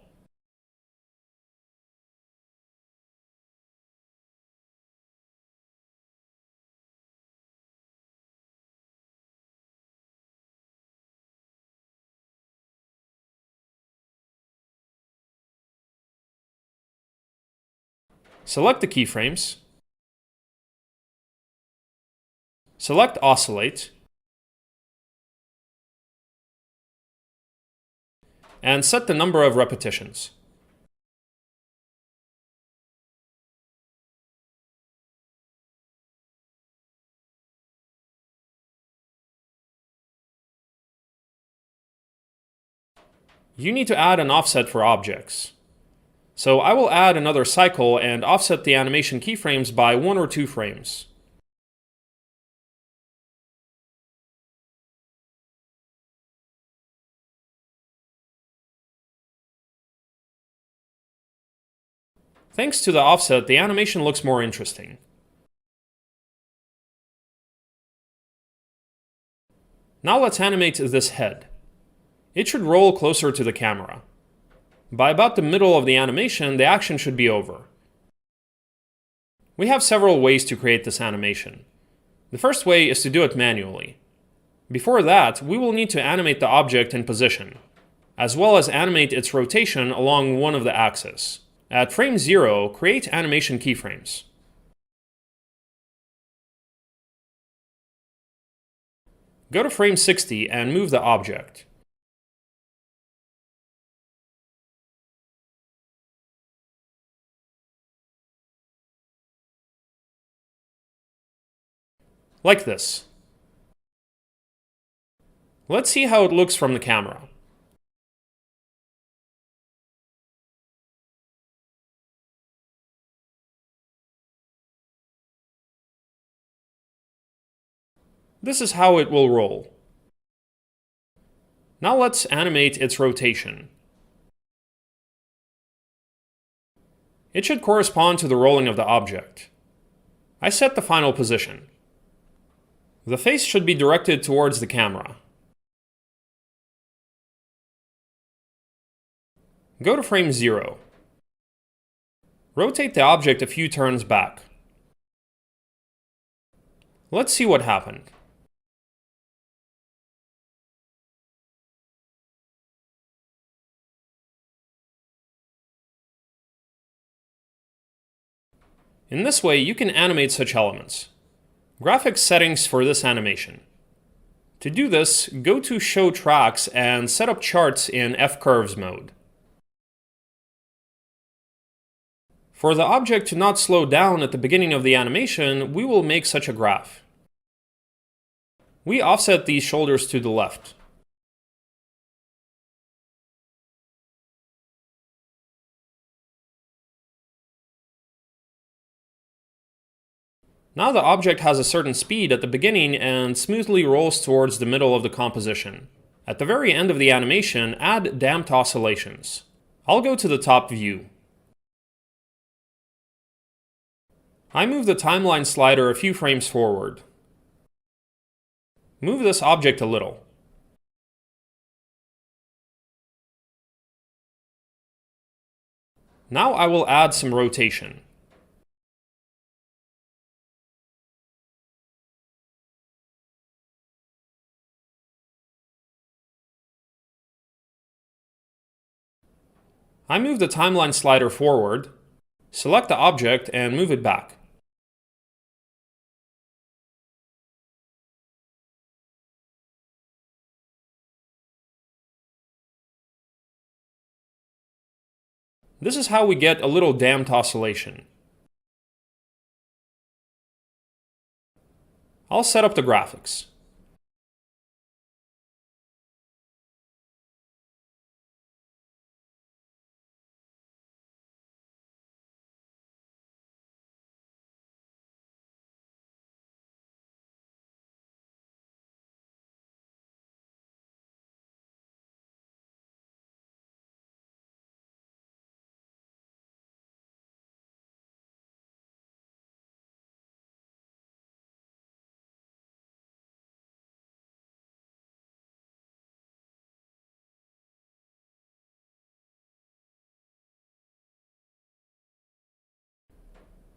Select the keyframes. Select Oscillate. And set the number of repetitions. You need to add an offset for objects. So I will add another cycle and offset the animation keyframes by 1 or 2 frames. Thanks to the offset, the animation looks more interesting. Now let's animate this head. It should roll closer to the camera. By about the middle of the animation, the action should be over. We have several ways to create this animation. The first way is to do it manually. Before that, we will need to animate the object in position, as well as animate its rotation along one of the axes. At frame 0, create animation keyframes. Go to frame 60 and move the object. Like this. Let's see how it looks from the camera. This is how it will roll. Now let's animate its rotation. It should correspond to the rolling of the object. I set the final position. The face should be directed towards the camera. Go to frame 0. Rotate the object a few turns back. Let's see what happened. In this way, you can animate such elements. Graphics settings for this animation. To do this, go to Show Tracks and set up charts in F-Curves mode. For the object to not slow down at the beginning of the animation, we will make such a graph. We offset these shoulders to the left. Now the object has a certain speed at the beginning and smoothly rolls towards the middle of the composition. At the very end of the animation, add damped oscillations. I'll go to the top view. I move the timeline slider a few frames forward. Move this object a little. Now I will add some rotation. I move the timeline slider forward, select the object and move it back. This is how we get a little damped oscillation. I'll set up the graphics.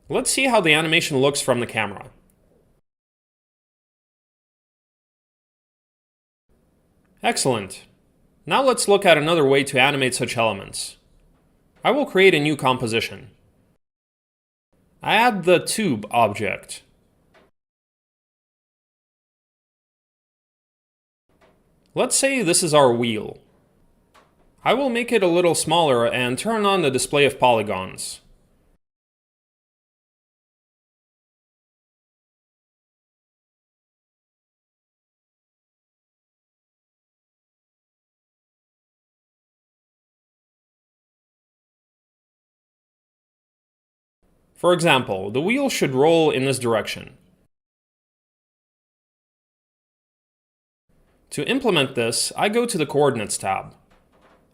Let's see how the animation looks from the camera. Excellent. Now let's look at another way to animate such elements. I will create a new composition. I add the tube object. Let's say this is our wheel. I will make it a little smaller and turn on the display of polygons. For example, the wheel should roll in this direction. To implement this, I go to the Coordinates tab.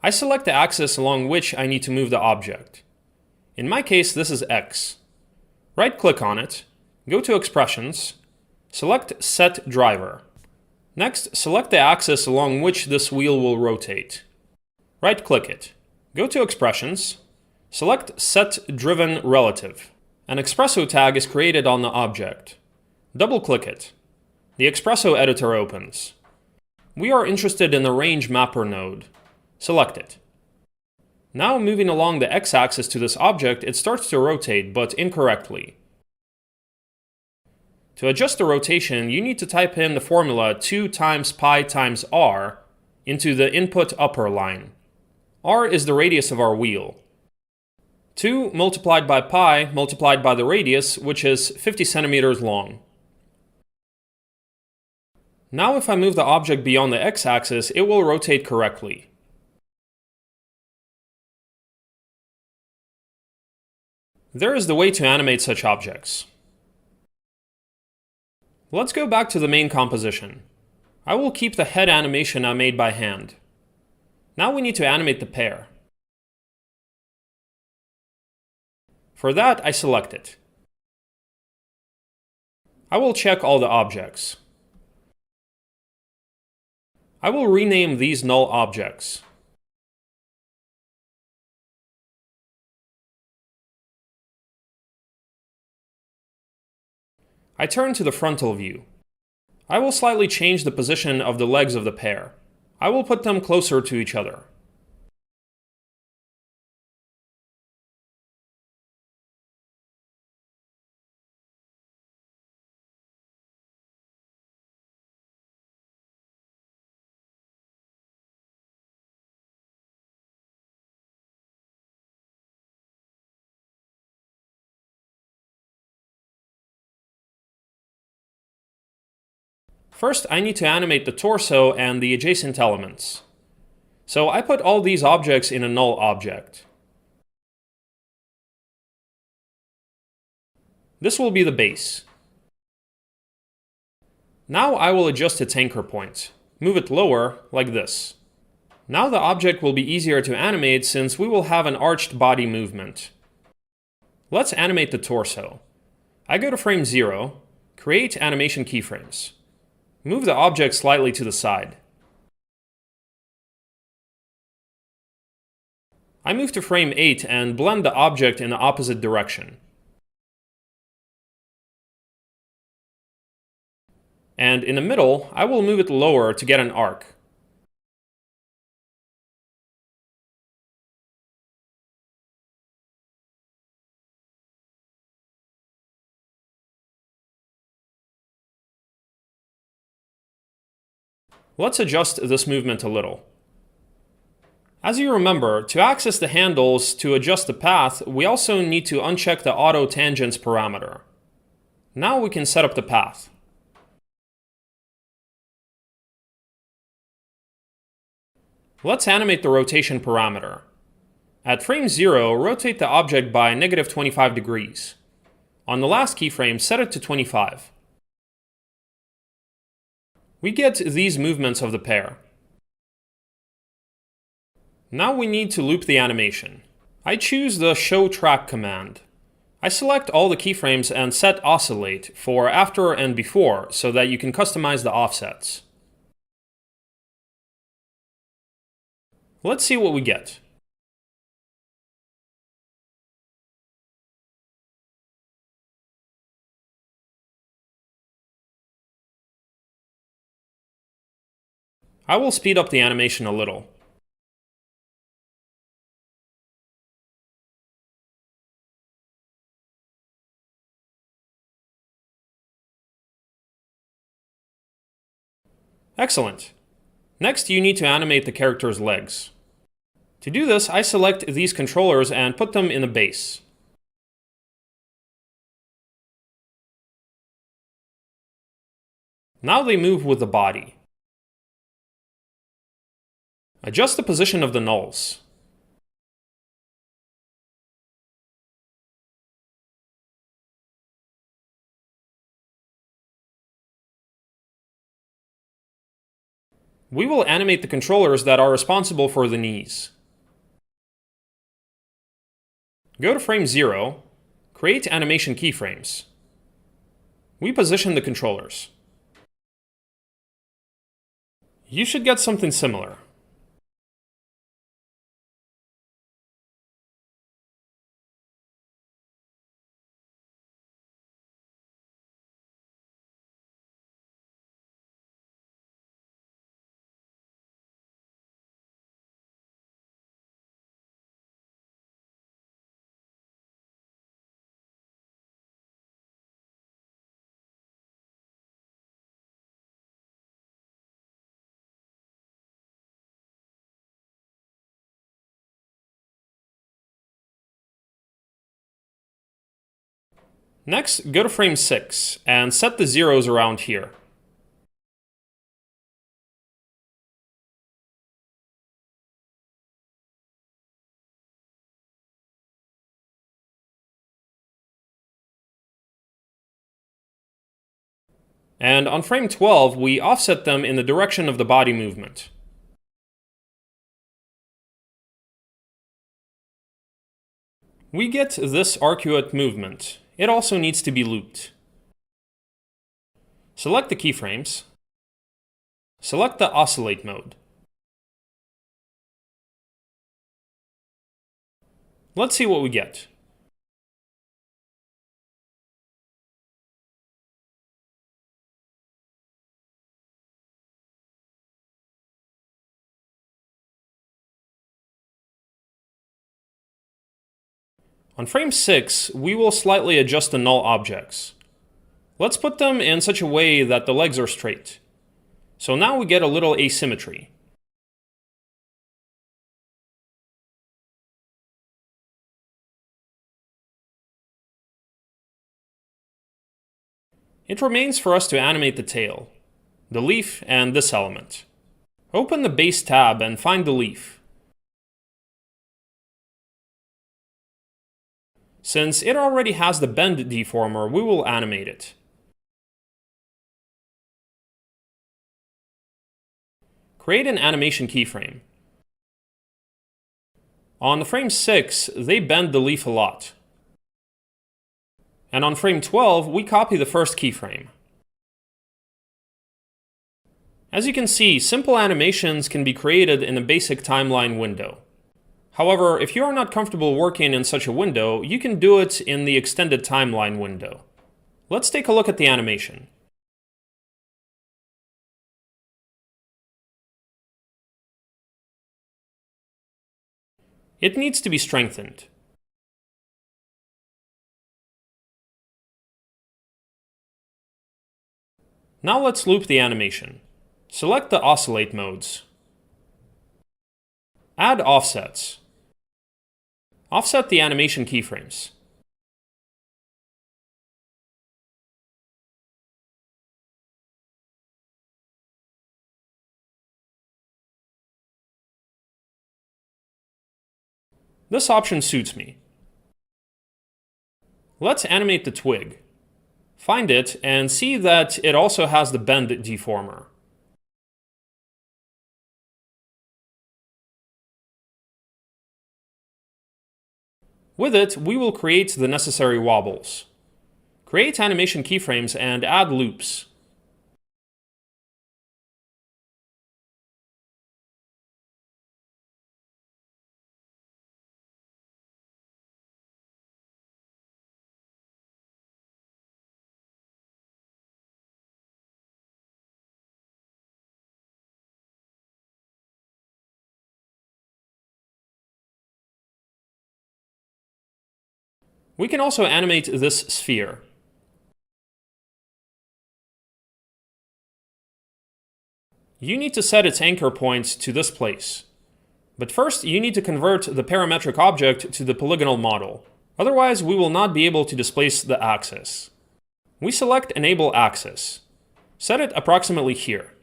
I select the axis along which I need to move the object. In my case, this is X. Right-click on it, go to Expressions, select Set Driver. Next, select the axis along which this wheel will rotate. Right-click it, go to Expressions, select Set Driven Relative. An Expresso tag is created on the object. Double-click it. The Expresso editor opens. We are interested in the Range Mapper node. Select it. Now moving along the x-axis to this object, it starts to rotate, but incorrectly. To adjust the rotation, you need to type in the formula 2 times pi times r into the input upper line. R is the radius of our wheel. 2 multiplied by pi multiplied by the radius, which is 50 centimeters long. Now if I move the object beyond the x-axis, it will rotate correctly. There is the way to animate such objects. Let's go back to the main composition. I will keep the head animation I made by hand. Now we need to animate the pair. For that, I select it. I will check all the objects. I will rename these null objects. I turn to the frontal view. I will slightly change the position of the legs of the pair. I will put them closer to each other. First, I need to animate the torso and the adjacent elements. So I put all these objects in a null object. This will be the base. Now I will adjust its anchor point. Move it lower, like this. Now the object will be easier to animate since we will have an arched body movement. Let's animate the torso. I go to frame 0, create animation keyframes. Move the object slightly to the side. I move to frame 8 and blend the object in the opposite direction. And in the middle, I will move it lower to get an arc. Let's adjust this movement a little. As you remember, to access the handles to adjust the path, we also need to uncheck the Auto Tangents parameter. Now we can set up the path. Let's animate the rotation parameter. At frame 0, rotate the object by -25 degrees. On the last keyframe, set it to 25. We get these movements of the pair. Now we need to loop the animation. I choose the Show Track command. I select all the keyframes and set Oscillate for after and before so that you can customize the offsets. Let's see what we get. I will speed up the animation a little. Excellent. Next, you need to animate the character's legs. To do this, I select these controllers and put them in the base. Now they move with the body. Adjust the position of the nulls. We will animate the controllers that are responsible for the knees. Go to frame 0, create animation keyframes. We position the controllers. You should get something similar. Next, go to frame 6 and set the zeros around here. And on frame 12, we offset them in the direction of the body movement. We get this arcuate movement. It also needs to be looped. Select the keyframes. Select the oscillate mode. Let's see what we get. On frame 6, we will slightly adjust the null objects. Let's put them in such a way that the legs are straight. So now we get a little asymmetry. It remains for us to animate the tail, the leaf, and this element. Open the Base tab and find the leaf. Since it already has the bend deformer, we will animate it. Create an animation keyframe. On the frame 6, they bend the leaf a lot. And on frame 12, we copy the first keyframe. As you can see, simple animations can be created in a basic timeline window. However, if you are not comfortable working in such a window, you can do it in the extended timeline window. Let's take a look at the animation. It needs to be strengthened. Now let's loop the animation. Select the oscillate modes. Add offsets. Offset the animation keyframes. This option suits me. Let's animate the twig. Find it and see that it also has the bend deformer. With it, we will create the necessary wobbles. Create animation keyframes and add loops. We can also animate this sphere. You need to set its anchor point to this place. But first, you need to convert the parametric object to the polygonal model. Otherwise, we will not be able to displace the axis. We select Enable Axis. Set it approximately here.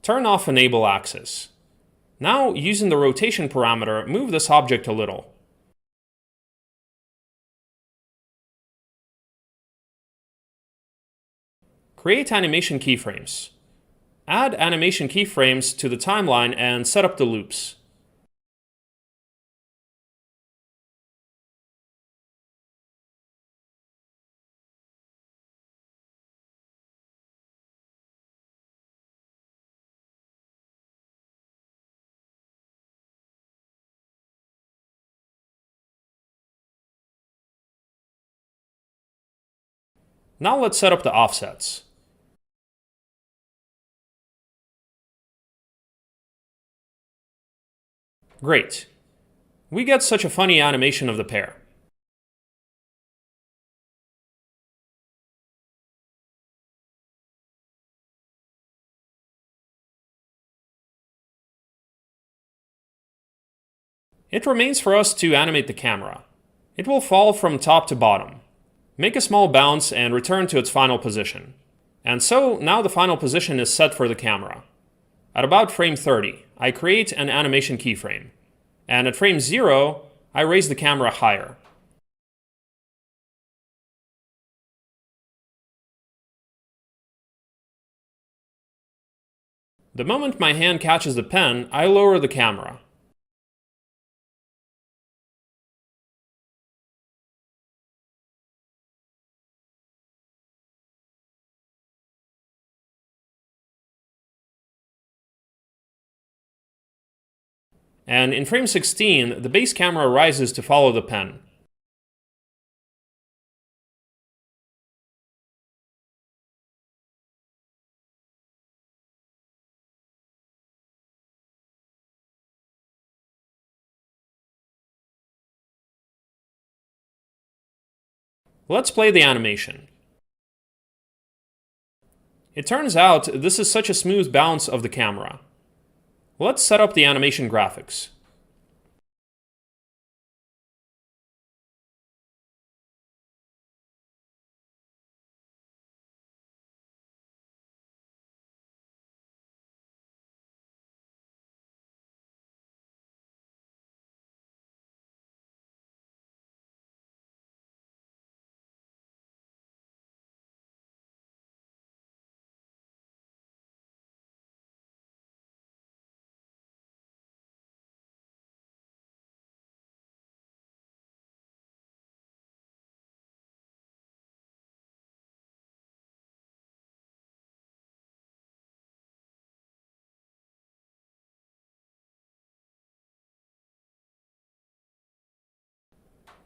Turn off Enable Axis. Now, using the rotation parameter, move this object a little. Create animation keyframes. Add animation keyframes to the timeline and set up the loops. Now let's set up the offsets. Great. We get such a funny animation of the pair. It remains for us to animate the camera. It will fall from top to bottom. Make a small bounce and return to its final position. And so, now the final position is set for the camera. At about frame 30, I create an animation keyframe. And at frame 0, I raise the camera higher. The moment my hand catches the pen, I lower the camera. And in frame 16, the base camera rises to follow the pen. Let's play the animation. It turns out this is such a smooth bounce of the camera. Let's set up the animation graphics.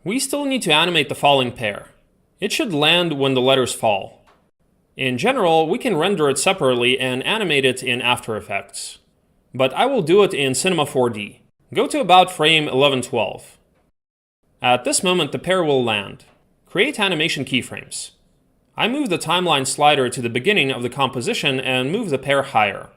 We still need to animate the falling pair. It should land when the letters fall. In general, we can render it separately and animate it in After Effects. But I will do it in Cinema 4D. Go to about frame 1112. At this moment, the pair will land. Create animation keyframes. I move the timeline slider to the beginning of the composition and move the pair higher.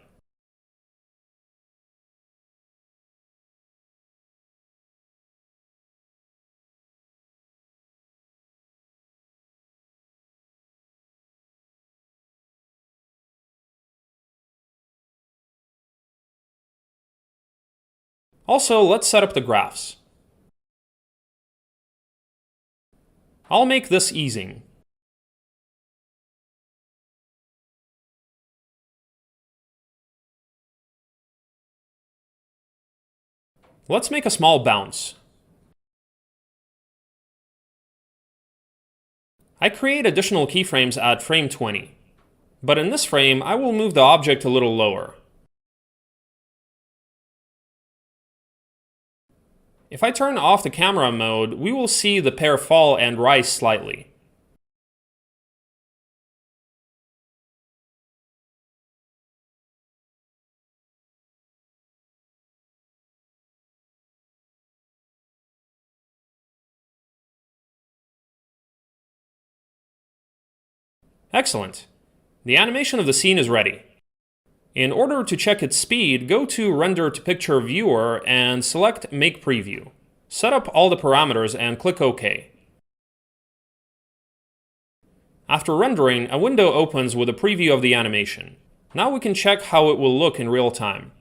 Also, let's set up the graphs. I'll make this easing. Let's make a small bounce. I create additional keyframes at frame 20. But in this frame, I will move the object a little lower. If I turn off the camera mode, we will see the pair fall and rise slightly. Excellent. The animation of the scene is ready. In order to check its speed, go to Render to Picture Viewer and select Make Preview. Set up all the parameters and click OK. After rendering, a window opens with a preview of the animation. Now we can check how it will look in real time.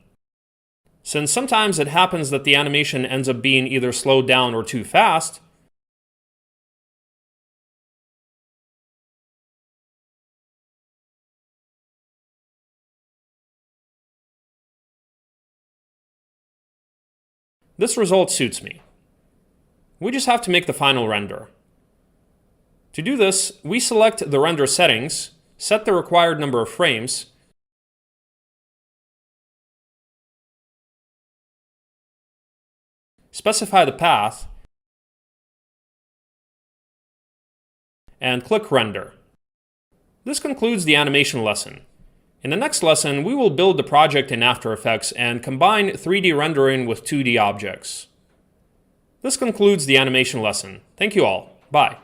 Since sometimes it happens that the animation ends up being either slowed down or too fast, this result suits me. We just have to make the final render. To do this, we select the render settings, set the required number of frames, specify the path, and click Render. This concludes the animation lesson. In the next lesson, we will build the project in After Effects and combine 3D rendering with 2D objects. This concludes the animation lesson. Thank you all. Bye.